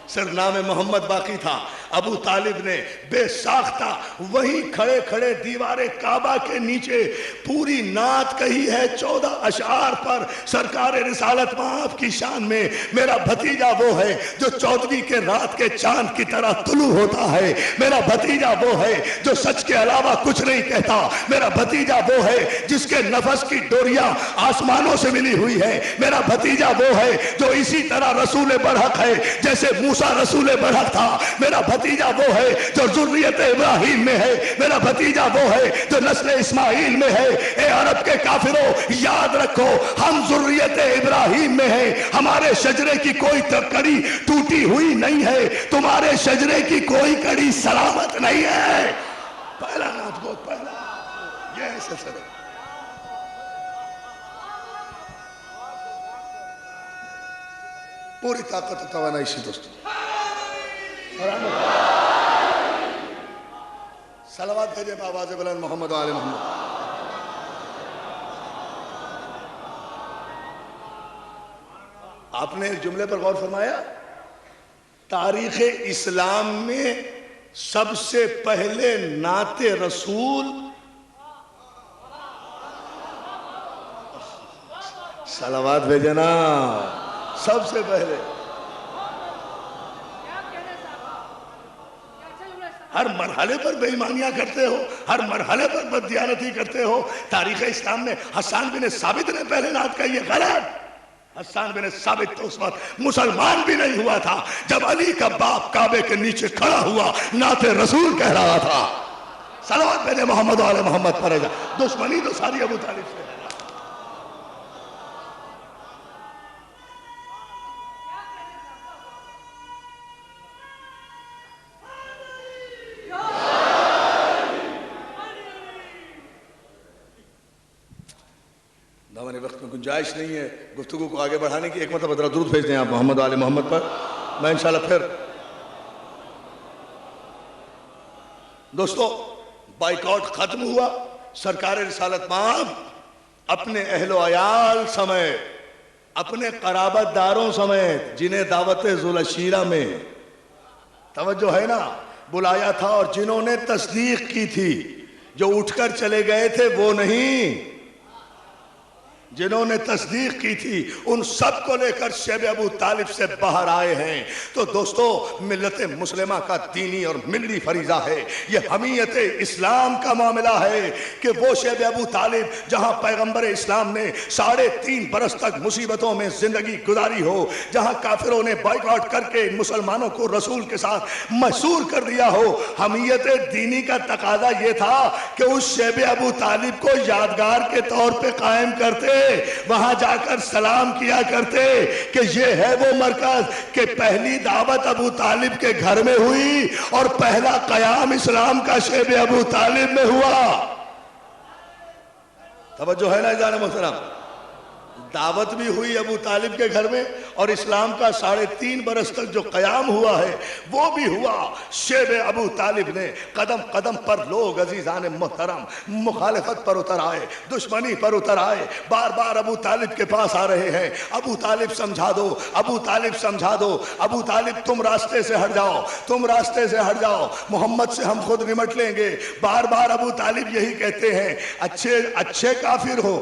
صرف نام محمد باقی تھا۔ ابو طالب نے بے ساختہ وہیں کھڑے کھڑے دیوار کعبہ کے نیچے پوری نعت کہی ہے 14 اشعار پر سرکار رسالت مآب کی شان میں۔ میرا بھتیجا وہ ہے جو 14ویں کے رات کے چاند کی طرح طلوع ہوتا ہے، میرا بھتیجا وہ ہے جو سچ کے علاوہ کچھ نہیں کہتا، میرا بھتیجا وہ ہے جس کے نفس کی ڈوریاں آسمانوں سے ملی ہوئی ہے، میرا بھتیجا وہ ہے جو اسی طرح رسول برحق ہے جیسے موسیٰ رسول برحق تھا، میرا بھتیجا وہ ہے جو ذریت ابراہیم میں ہے، میرا بھتیجا وہ ہے جو نسل اسماعیل میں ہے۔ اے عرب کے کافروں، یاد رکھو ہم ذریت ابراہیم میں ہیں، ہمارے شجرے کی کوئی کڑی ٹوٹی ہوئی نہیں ہے، تمہارے شجرے کی کوئی کڑی سلامت نہیں ہے۔ پہلا نعت گو، پہلا یہ ہے سلسلہ۔ پوری طاقت و توانائی سے دوستو صلوات بھیجے بآواز بلند محمد و آل محمد۔ آپ نے ایک جملے پر غور فرمایا، تاریخ اسلام میں سب سے پہلے نعت رسول صلوات بھیجے نا، سب سے پہلے۔ ہر مرحلے پر بے ایمانیاں کرتے ہو، ہر مرحلے پر بددیانتی کرتے ہو۔ تاریخ اسلام میں حسان بن ثابت نے پہلے نعت کہی ہے، غلط۔ حسان بن ثابت تو اس وقت مسلمان بھی نہیں ہوا تھا جب علی کا باپ کعبے کے نیچے کھڑا ہوا نعت رسول کہہ رہا تھا۔ صلوات بھیجے محمد و آل محمد پڑھے گا۔ دشمنی تو ساری ابو طالب سے ہے۔ دامن وقت میں گنجائش نہیں ہے گفتگو کو آگے بڑھانے کی۔ ایک مرتبہ درود بھیج دیں آپ محمد و آل محمد پر، میں انشاءاللہ پھر۔ دوستو بائیکاٹ ختم ہوا، سرکار رسالت مآب اپنے اہل و عیال سمیت، اپنے قرابت داروں سمیت جنہیں دعوت ذوالعشیرہ میں توجہ ہے نا بلایا تھا، اور جنہوں نے تصدیق کی تھی، جو اٹھ کر چلے گئے تھے وہ نہیں، جنہوں نے تصدیق کی تھی ان سب کو لے کر شیب ابو طالب سے باہر آئے ہیں۔ تو دوستو ملت مسلمہ کا دینی اور ملی فریضہ ہے، یہ حمیت اسلام کا معاملہ ہے کہ وہ شیب ابو طالب جہاں پیغمبر اسلام نے 3.5 برس تک مصیبتوں میں زندگی گزاری ہو، جہاں کافروں نے بائیکاٹ کر کے مسلمانوں کو رسول کے ساتھ محصور کر دیا ہو، حمیت دینی کا تقاضا یہ تھا کہ اس شیب ابو طالب کو یادگار کے طور پہ قائم کرتے، وہاں جا کر سلام کیا کرتے کہ یہ ہے وہ مرکز کہ پہلی دعوت ابو طالب کے گھر میں ہوئی اور پہلا قیام اسلام کا شیب ابو طالب میں ہوا۔ توجہ ہے نا عزیزان محترم، دعوت بھی ہوئی ابو طالب کے گھر میں، اور اسلام کا 3.5 برس تک جو قیام ہوا ہے وہ بھی ہوا شیب ابو طالب نے۔ قدم قدم پر لوگ عزیزان محترم مخالفت پر اتر آئے، دشمنی پر اتر آئے، بار بار ابو طالب کے پاس آ رہے ہیں، ابو طالب سمجھا دو، ابو طالب سمجھا دو، ابو طالب تم راستے سے ہٹ جاؤ، تم راستے سے ہٹ جاؤ، محمد سے ہم خود نمٹ لیں گے۔ بار بار ابو طالب یہی کہتے ہیں، اچھے کافر ہو،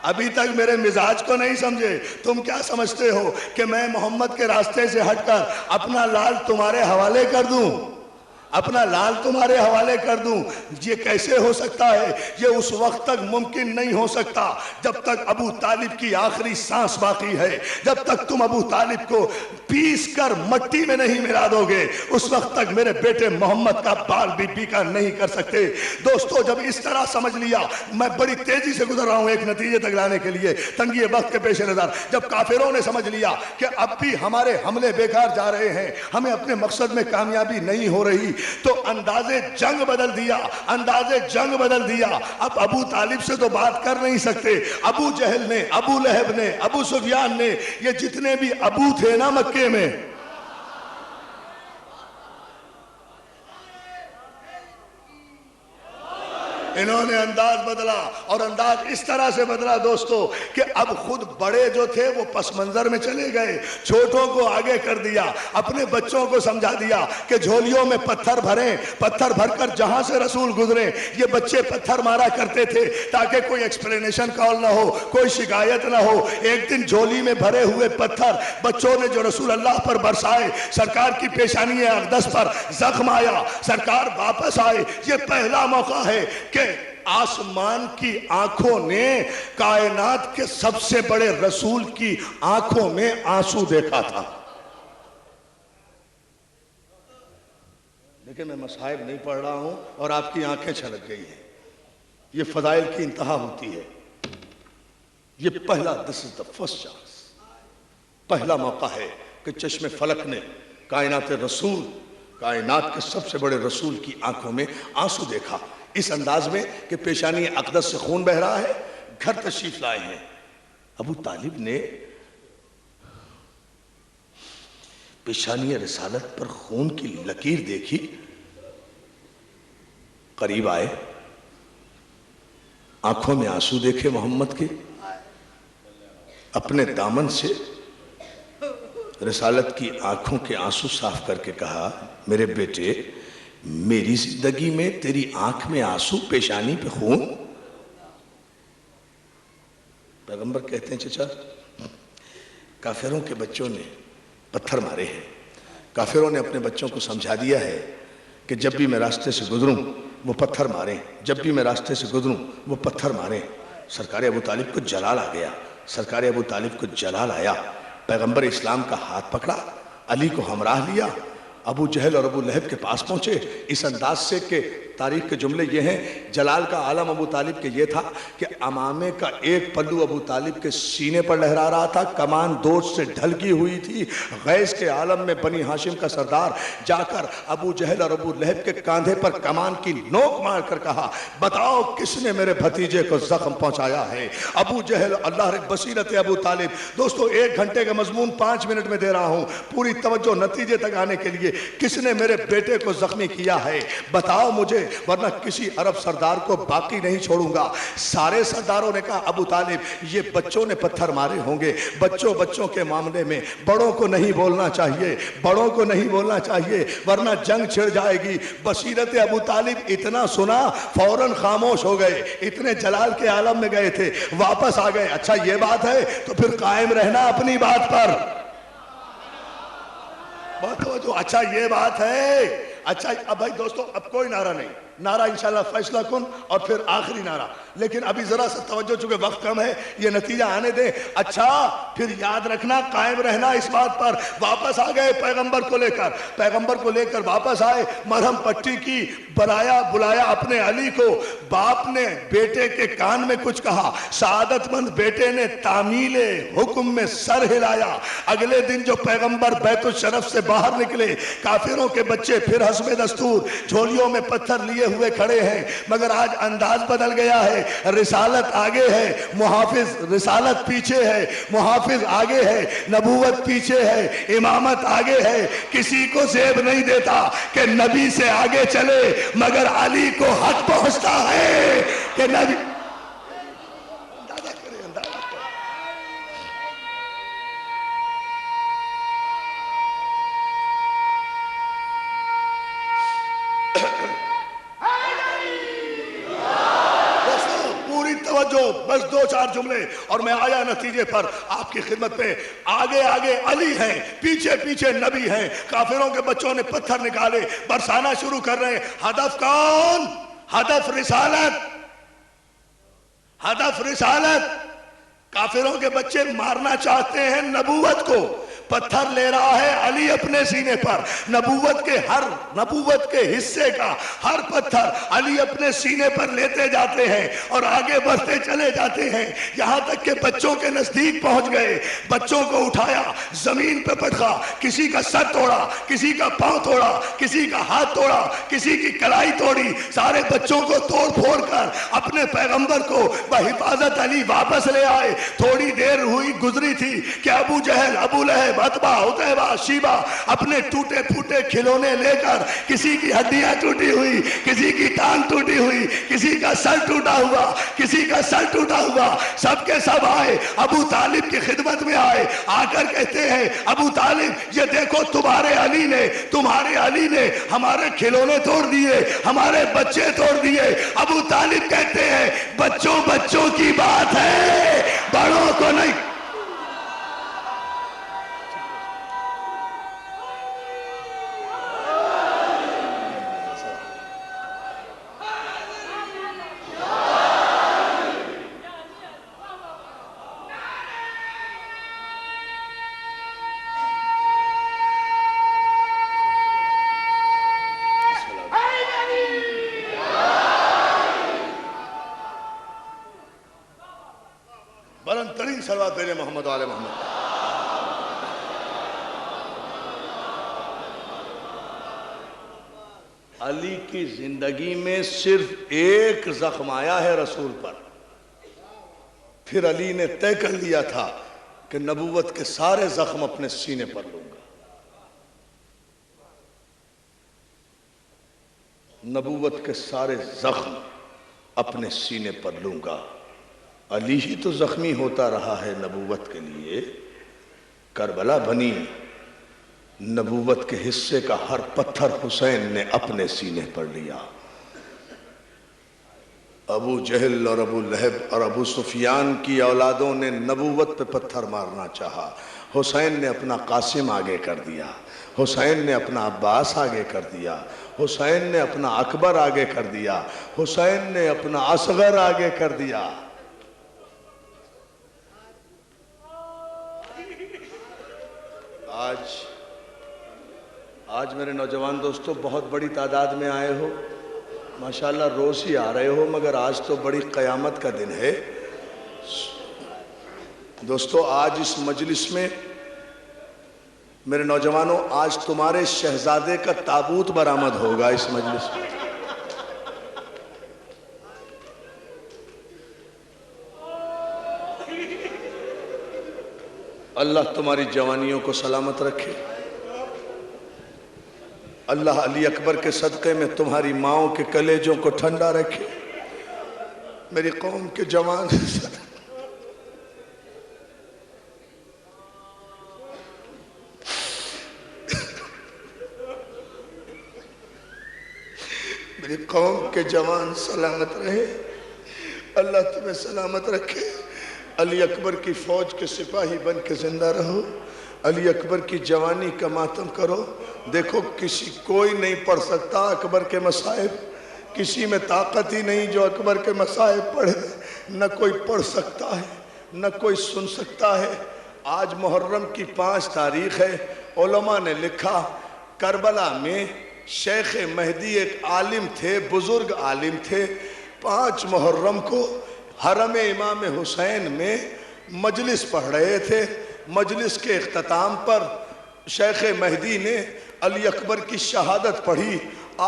ابھی تک میرے مزاج کو نہیں سمجھے، تم کیا سمجھتے ہو کہ میں محمد کے راستے سے ہٹ کر اپنا لال تمہارے حوالے کر دوں، اپنا لال تمہارے حوالے کر دوں؟ یہ کیسے ہو سکتا ہے؟ یہ اس وقت تک ممکن نہیں ہو سکتا جب تک ابو طالب کی آخری سانس باقی ہے، جب تک تم ابو طالب کو پیس کر مٹی میں نہیں ملا دو گے اس وقت تک میرے بیٹے محمد کا بال بھی بیکا نہیں کر سکتے۔ دوستو جب اس طرح سمجھ لیا، میں بڑی تیزی سے گزر رہا ہوں ایک نتیجے تک لانے کے لیے تنگی وقت کے پیش نظر، جب کافروں نے سمجھ لیا کہ اب بھی ہمارے حملے بیکار جا رہے ہیں، ہمیں اپنے مقصد میں کامیابی نہیں ہو رہی، تو انداز جنگ بدل دیا، انداز جنگ بدل دیا۔ اب ابو طالب سے تو بات کر نہیں سکتے، ابو جہل نے، ابو لہب نے، ابو سفیان نے، یہ جتنے بھی ابو تھے نا مکے میں، انہوں نے انداز بدلا، اور انداز اس طرح سے بدلا دوستو کہ اب خود بڑے جو تھے وہ پس منظر میں چلے گئے، چھوٹوں کو آگے کر دیا، اپنے بچوں کو سمجھا دیا کہ جھولیوں میں پتھر بھریں، پتھر بھر کر جہاں سے رسول گزریں۔ یہ بچے پتھر مارا کرتے تھے تاکہ کوئی ایکسپلینیشن کال نہ ہو، کوئی شکایت نہ ہو۔ ایک دن جھولی میں بھرے ہوئے پتھر بچوں نے جو رسول اللہ پر برسائے، سرکار کی پیشانی اقدس پر زخم آیا، سرکار واپس آئے۔ یہ پہلا موقع ہے کہ آسمان کی آنکھوں نے کائنات کے سب سے بڑے رسول کی آنکھوں میں آنسو دیکھا تھا۔ لیکن میں مصائب نہیں پڑھ رہا ہوں اور آپ کی آنکھیں چھلک گئی ہیں. یہ فضائل کی انتہا ہوتی ہے. یہ پہلا دس از دا فرسٹ چانس، پہلا موقع ہے کہ چشم فلک نے کائنات رسول، کائنات کے سب سے بڑے رسول کی آنکھوں میں آنسو دیکھا، اس انداز میں کہ پیشانی اقدس سے خون بہہ رہا ہے. گھر تشریف لائے ہیں. ابو طالب نے پیشانی رسالت پر خون کی لکیر دیکھی، قریب آئے، آنکھوں میں آنسو دیکھے محمد کے، اپنے دامن سے رسالت کی آنکھوں کے آنسو صاف کر کے کہا، میرے بیٹے، میری زندگی میں تیری آنکھ میں آنسو، پیشانی پہ خون. پیغمبر کہتے ہیں چچا، کافروں کے بچوں نے پتھر مارے ہیں، کافروں نے اپنے بچوں کو سمجھا دیا ہے کہ جب بھی میں راستے سے گزروں وہ پتھر ماریں، جب بھی میں راستے سے گزروں وہ پتھر ماریں. سرکار ابو طالب کو جلال آ گیا، سرکار ابو طالب کو جلال آیا. پیغمبر اسلام کا ہاتھ پکڑا، علی کو ہمراہ لیا، ابو جہل اور ابو لہب کے پاس پہنچے، اس انداز سے کہ تاریخ کے جملے یہ ہیں، جلال کا عالم ابو طالب کے یہ تھا کہ امامے کا ایک پلو ابو طالب کے سینے پر لہرا رہا تھا، کمان دوڑ سے ڈھلکی ہوئی تھی. غیظ کے عالم میں بنی ہاشم کا سردار جا کر ابو جہل اور ابو لہب کے کاندھے پر کمان کی نوک مار کر کہا، بتاؤ کس نے میرے بھتیجے کو زخم پہنچایا ہے؟ ابو جہل، اللہ رے بصیرت ابو طالب. دوستو 1 گھنٹے کا مضمون 5 منٹ میں دے رہا ہوں، پوری توجہ نتیجے تک آنے کے لیے. کس نے میرے بیٹے کو زخمی کیا ہے؟ بتاؤ مجھے، ورنہ کسی عرب سردار کو باقی نہیں چھوڑوں گا. سارے سرداروں نے کہا، ابو طالب یہ بچوں نے پتھر مارے ہوں گے، بچوں کے معاملے میں بڑوں کو نہیں بولنا چاہیے، بڑوں کو نہیں بولنا چاہیے ورنہ جنگ چھڑ جائے گی. بصیرت ابو طالب اتنا سنا فوراً خاموش ہو گئے. اتنے جلال کے عالم میں گئے تھے، واپس آ گئے. اچھا یہ بات ہے تو پھر قائم رہنا اپنی بات پر. اچھا یہ بات ہے. اچھا اب بھائی دوستو، اب کوئی نعرہ نہیں، نعرہ انشاءاللہ فیصلہ کن اور پھر آخری نعرہ. لیکن ابھی ذرا سا توجہ، چونکہ وقت کم ہے، یہ نتیجہ آنے دیں. اچھا پھر یاد رکھنا، قائم رہنا اس بات پر. واپس آ گئے پیغمبر کو لے کر واپس آئے. مرہم پٹی کی، بلایا اپنے علی کو. باپ نے بیٹے کے کان میں کچھ کہا، سعادت مند بیٹے نے تعمیل حکم میں سر ہلایا. اگلے دن جو پیغمبر بیت الشرف سے باہر نکلے، کافروں کے بچے پھر حسب دستور جھولیوں میں پتھر لیے ہوئے کھڑے ہیں، مگر آج انداز بدل گیا ہے. رسالت آگے ہے، محافظ، رسالت پیچھے ہے، محافظ آگے ہے، نبوت پیچھے ہے، امامت آگے ہے. کسی کو زیب نہیں دیتا کہ نبی سے آگے چلے، مگر علی کو حق پہنچتا ہے کہ نبی. بس 2-4 جملے اور میں آیا نتیجے پر آپ کی خدمت پہ. آگے علی ہیں، پیچھے نبی ہیں. کافروں کے بچوں نے پتھر نکالے، برسانا شروع کر رہے ہیں. ہدف کون؟ ہدف رسالت. کافروں کے بچے مارنا چاہتے ہیں نبوت کو. پتھر لے رہا ہے علی اپنے سینے پر. نبوت کے حصے کا ہر پتھر علی اپنے سینے پر لیتے جاتے ہیں اور آگے بڑھتے چلے جاتے ہیں، یہاں تک کہ بچوں کے نزدیک پہنچ گئے. بچوں کو اٹھایا، زمین پہ پٹکا، کسی کا سر توڑا، کسی کا پاؤں توڑا، کسی کا ہاتھ توڑا، کسی کی کلائی توڑی. سارے بچوں کو توڑ پھوڑ کر اپنے پیغمبر کو بحفاظت علی واپس لے آئے. تھوڑی دیر ہوئی گزری تھی کہ ابو جہل، ابو لہب، عتبہ، عتیبہ، شیبہ اپنے ٹوٹے پھوٹے کھلونے لے کر، کسی کی ہڈیاں ٹوٹی ہوئی، کسی کی ٹانگ ٹوٹی ہوئی، کسی کا سر ٹوٹا ہوا، سب کے سب آئے، ابو طالب کی خدمت میں آئے. آ کر کہتے ہیں، ابو طالب یہ دیکھو تمہارے علی نے ہمارے کھلونے توڑ دیے، ہمارے بچے توڑ دیے. ابو طالب کہتے ہیں، بچوں کی بات ہے، بڑوں کو نہیں. صلوات بھیجیں محمد آل محمد. علی کی زندگی میں صرف ایک زخم آیا ہے رسول پر. پھر علی نے طے کر لیا تھا کہ نبوت کے سارے زخم اپنے سینے پر لوں گا. نبوت کے سارے زخم اپنے سینے پر لوں گا. علی ہی تو زخمی ہوتا رہا ہے نبوت کے لیے. کربلا بنی، نبوت کے حصے کا ہر پتھر حسین نے اپنے سینے پر لیا. ابو جہل اور ابو لہب اور ابو سفیان کی اولادوں نے نبوت پہ پتھر مارنا چاہا. حسین نے اپنا قاسم آگے کر دیا، حسین نے اپنا عباس آگے کر دیا، حسین نے اپنا اکبر آگے کر دیا، حسین نے اپنا اصغر آگے کر دیا. آج میرے نوجوان دوستو بہت بڑی تعداد میں آئے ہو. ماشاءاللہ روز ہی آ رہے ہو، مگر آج تو بڑی قیامت کا دن ہے. دوستو آج اس مجلس میں میرے نوجوانوں، آج تمہارے شہزادے کا تابوت برآمد ہوگا اس مجلس میں. اللہ تمہاری جوانیوں کو سلامت رکھے. اللہ علی اکبر کے صدقے میں تمہاری ماؤں کے کلیجوں کو ٹھنڈا رکھے. میری قوم کے جوان میری قوم کے جوان سلامت رہے. اللہ تمہیں سلامت رکھے. علی اکبر کی فوج کے سپاہی بن کے زندہ رہو. علی اکبر کی جوانی کا ماتم کرو. دیکھو کوئی نہیں پڑھ سکتا اکبر کے مصائب. کسی میں طاقت ہی نہیں جو اکبر کے مصائب پڑھے. نہ کوئی پڑھ سکتا ہے نہ کوئی سن سکتا ہے. آج محرم کی 5 تاریخ ہے. علماء نے لکھا کربلا میں شیخ مہدی ایک عالم تھے، بزرگ عالم تھے. 5 محرم کو حرم امام حسین میں مجلس پڑھ رہے تھے. مجلس کے اختتام پر شیخ مہدی نے علی اکبر کی شہادت پڑھی.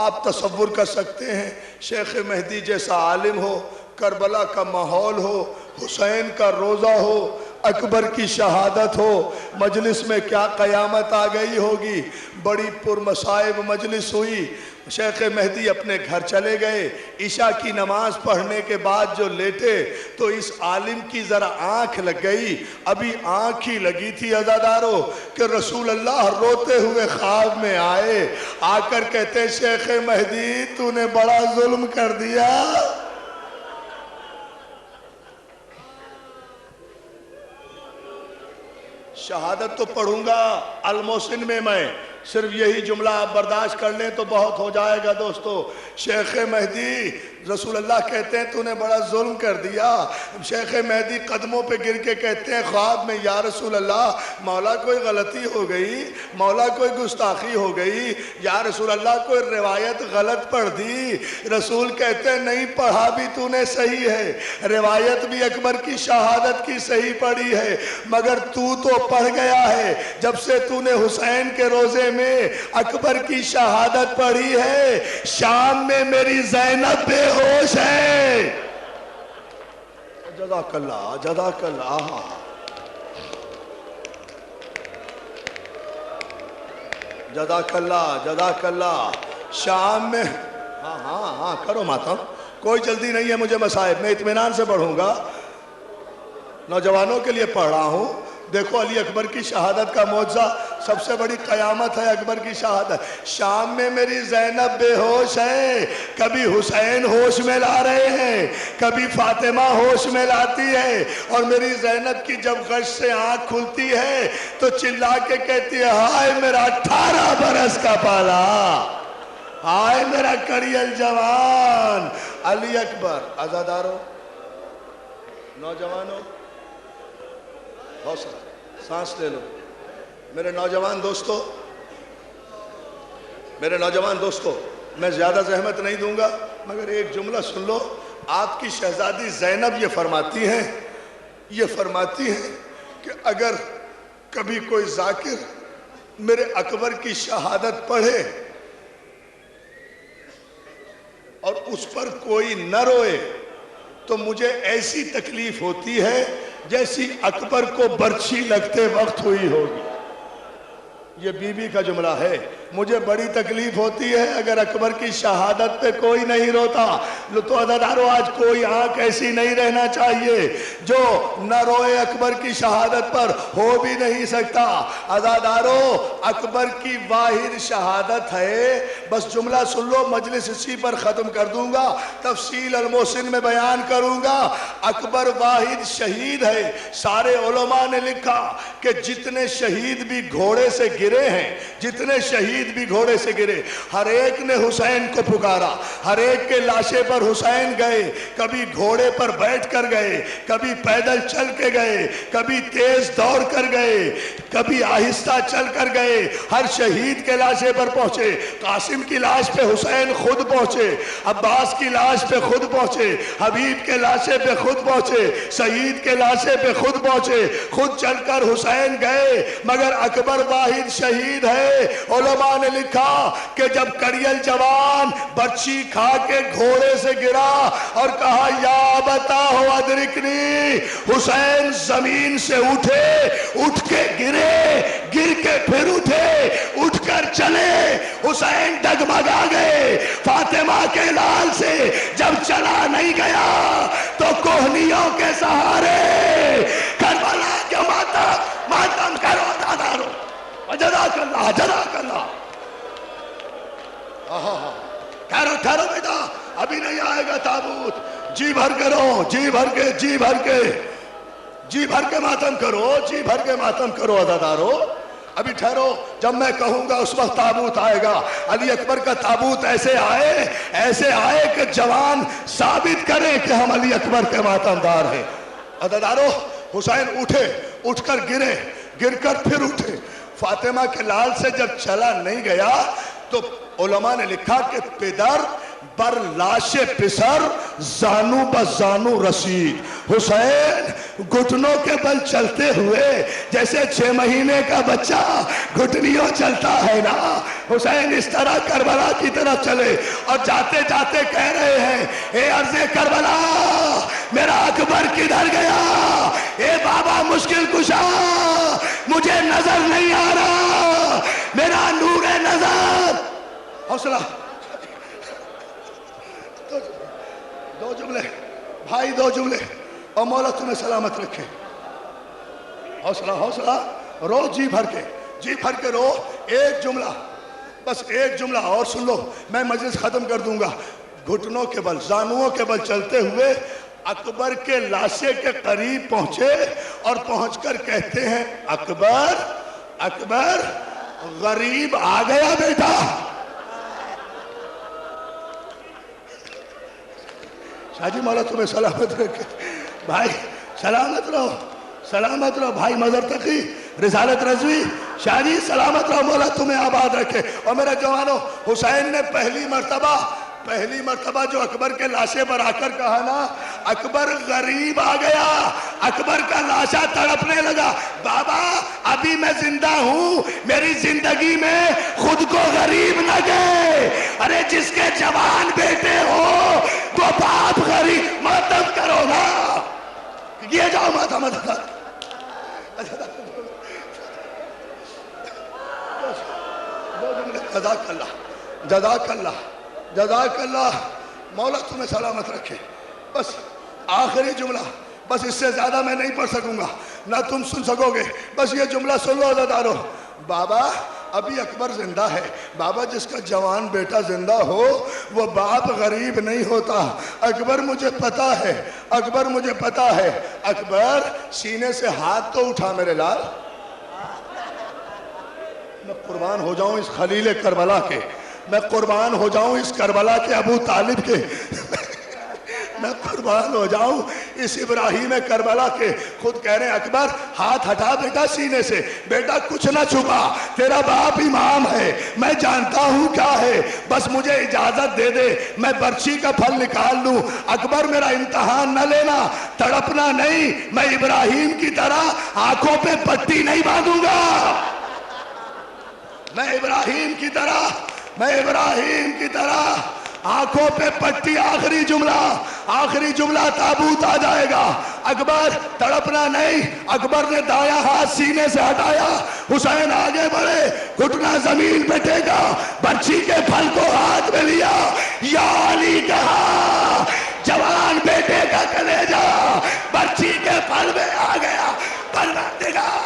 آپ تصور کر سکتے ہیں شیخ مہدی جیسا عالم ہو، کربلا کا ماحول ہو، حسین کا روزہ ہو، اکبر کی شہادت ہو، مجلس میں کیا قیامت آ گئی ہوگی. بڑی پرمصائب مجلس ہوئی. شیخ مہدی اپنے گھر چلے گئے. عشاء کی نماز پڑھنے کے بعد جو لیٹے تو اس عالم کی ذرا آنکھ لگ گئی. ابھی آنکھ ہی لگی تھی عزادارو کہ رسول اللہ روتے ہوئے خواب میں آئے. آ کر کہتے شیخ مہدی تو نے بڑا ظلم کر دیا. شہادت تو پڑھوں گا الموسن میں صرف یہی جملہ آپ برداشت کر لیں تو بہت ہو جائے گا دوستو. شیخ مہدی رسول اللہ کہتے ہیں تو نے بڑا ظلم کر دیا. شیخ مہدی قدموں پہ گر کے کہتے ہیں خواب میں یا رسول اللہ مولا کوئی غلطی ہو گئی، مولا کوئی گستاخی ہو گئی، یا رسول اللہ کوئی روایت غلط پڑھ دی. رسول کہتے ہیں نہیں پڑھا بھی تو نے صحیح ہے، روایت بھی اکبر کی شہادت کی صحیح پڑھی ہے، مگر تو پڑھ گیا ہے. جب سے تو نے حسین کے روزے میں اکبر کی شہادت پڑھی ہے، شام میں میری زینب بے ہوش ہے. جزاک اللہ جزاک اللہ. جزاک اللہ جزاک اللہ. شام میں ہاں کرو ماتم، کوئی جلدی نہیں ہے مجھے مصائب، میں اطمینان سے پڑھوں گا. نوجوانوں کے لیے پڑھ رہا ہوں. دیکھو علی اکبر کی شہادت کا معجزہ سب سے بڑی قیامت ہے اکبر کی شہادت. شام میں میری زینب بے ہوش ہے. کبھی حسین ہوش میں لا رہے ہیں، کبھی فاطمہ ہوش میں لاتی ہے، اور میری زینب کی جب غش سے آنکھ کھلتی ہے تو چلا کے کہتی ہے ہائے میرا 18 برس کا پالا، ہائے میرا کڑیل جوان. علی اکبر. عزادارو، نوجوانوں، حوصلہ، سانس لے لو. میرے نوجوان دوستو میں زیادہ زحمت نہیں دوں گا، مگر ایک جملہ سن لو. آپ کی شہزادی زینب یہ فرماتی ہیں یہ فرماتی ہیں کہ اگر کبھی کوئی ذاکر میرے اکبر کی شہادت پڑھے اور اس پر کوئی نہ روئے تو مجھے ایسی تکلیف ہوتی ہے جیسی اکبر کو برچھی لگتے وقت ہوئی ہوگی. یہ بی بی کا جملہ ہے. مجھے بڑی تکلیف ہوتی ہے اگر اکبر کی شہادت پہ کوئی نہیں روتا. تو عزادارو آج کوئی آنکھ ایسی نہیں رہنا چاہیے جو نہ روئے اکبر کی شہادت پر، ہو بھی نہیں سکتا. عزادارو اکبر کی واحد شہادت ہے. بس جملہ سن لو، مجلس اسی پر ختم کر دوں گا، تفصیل المحسن میں بیان کروں گا. اکبر واحد شہید ہے. سارے علماء نے لکھا کہ جتنے شہید بھی گھوڑے سے گرے ہیں، جتنے شہید بھی گھوڑے سے گرے، ہر ایک نے حسین کو پکارا. ہر ایک کے لاشے پر حسین گئے. کبھی گھوڑے پر بیٹھ کر گئے، کبھی پیدل چل کے گئے، کبھی تیز دوڑ کر گئے، کبھی آہستہ چل کر گئے. ہر شہید کے لاشے پر پہنچے. قاسم کی لاش پہ حسین خود پہنچے، عباس کی لاش پہ خود پہنچے، حبیب کے لاشے پہ خود پہنچے، سعید کے لاشے پہ خود پہنچے، خود چل کر حسین گئے. مگر اکبر واحد شہید ہے. علماء نے لکھا کہ جب کڑیل جوان برچھی کھا کے گھوڑے سے گرا اور کہا یا بتا ہو ادرکنی، حسین زمین سے اٹھے، اٹھ کے گرے، گر کے پھر اٹھے، اٹھ کر چلے. حسین ڈگمگا گئے. فاطمہ کے لال سے جب چلا نہیں گیا تو کوہنیوں کے سہارے کربلا کے ماتم کرو دادارو. جزاک اللہ، جزاک اللہ. ٹھہرو بیٹا، ابھی نہیں آئے گا تابوت. جی بھر کے رو، جی بھر کے، جی بھر کے، جی بھر کے ماتم کرو، جی بھر کے ماتم کرو عزادارو. ابھی ٹھہرو، جب میں کہوں گا اس وقت تابوت آئے گا. علی اکبر کا تابوت ایسے آئے کہ جوان ثابت کرے کہ ہم علی اکبر کے ماتمدار ہیں. عزادارو حسین اٹھے، اٹھ کر گرے، گر کر پھر اٹھے. فاطمہ کے لال سے جب چلا نہیں گیا تو علماء نے لکھا کہ پدر بر لاش پسر زانو بزانو رسید. حسین گھٹنوں کے بل چلتے ہوئے جیسے 6 مہینے کا بچہ گھٹنیوں چلتا ہے نا، حسین اس طرح کربلا کی طرف چلے اور جاتے جاتے کہہ رہے ہیں اے عرض کربلا میرا اکبر کدھر گیا؟ اے بابا مشکل کشا مجھے نظر نہیں آ رہا، میرا نور نظر. حوصلہ، دو جملے بھائی، دو جملے، اور مولا تمہیں سلامت رکھے. حوصلہ حوصلہ، رو جی بھر کے، جی بھر کے رو. ایک جملہ، بس ایک جملہ اور سن لو، میں مجلس ختم کر دوں گا. گھٹنوں کے بل، زانوؤں کے بل چلتے ہوئے اکبر کے لاشے کے قریب پہنچے اور پہنچ کر کہتے ہیں اکبر، اکبر غریب آ گیا بیٹا. شاہ جی مولا تمہیں سلامت رکھے. بھائی سلامت رہو، سلامت رہو. بھائی مظہر تقی، رسالت رضوی، شاہ جی سلامت رہو، مولا تمہیں آباد رکھے. اور میرے جوانوں، حسین نے پہلی مرتبہ جو اکبر کے لاشے پر آ کر کہا نا اکبر غریب آ گیا، اکبر کا لاشا تڑپنے لگا. بابا ابھی میں زندہ ہوں، میری زندگی میں خود کو غریب نہ گئے. ارے جس کے جوان بیٹے ہو وہ باپ غریب. ماتم کرو نا، یہ جاؤ ماتم. جزاک اللہ، جزاک اللہ، جزاک اللہ. مولا تمہیں سلامت رکھے. بس آخری جملہ، بس اس سے زیادہ میں نہیں پڑھ سکوں گا، نہ تم سن سکو گے. بس یہ جملہ سن لو عزادارو. بابا ابھی اکبر زندہ ہے. بابا جس کا جوان بیٹا زندہ ہو وہ باپ غریب نہیں ہوتا. اکبر مجھے پتا ہے، اکبر مجھے پتا ہے. اکبر سینے سے ہاتھ تو اٹھا میرے لال. میں قربان ہو جاؤں اس خلیل کربلا کے، میں قربان ہو جاؤں اس کربلا کے ابو طالب کے، میں قربان ہو جاؤں اس ابراہیم کربلا کے خود کہہ رہے ہیں اکبر ہاتھ ہٹا بیٹا سینے سے، بیٹا کچھ نہ چھپا، تیرا باپ امام ہے، میں جانتا ہوں کیا ہے، بس مجھے اجازت دے دے میں برچی کا پھل نکال لوں۔ اکبر میرا امتحان نہ لینا، تڑپنا نہیں، میں ابراہیم کی طرح آنکھوں پہ پٹی نہیں باندھوں گا، میں ابراہیم کی طرح آنکھوں پہ پٹی۔ آخری جملہ تابوت آ جائے گا، اکبر تڑپنا نہیں۔ اکبر نے دایاں ہاتھ سینے سے ہٹایا، حسین آگے بڑھے، گھٹنا زمین پہ ٹیکا، برچی کے پھل کو ہاتھ میں لیا، یا علی کہا، جوان بیٹے کا کلیجہ برچی کے پھل میں آ گیا۔ پروردگار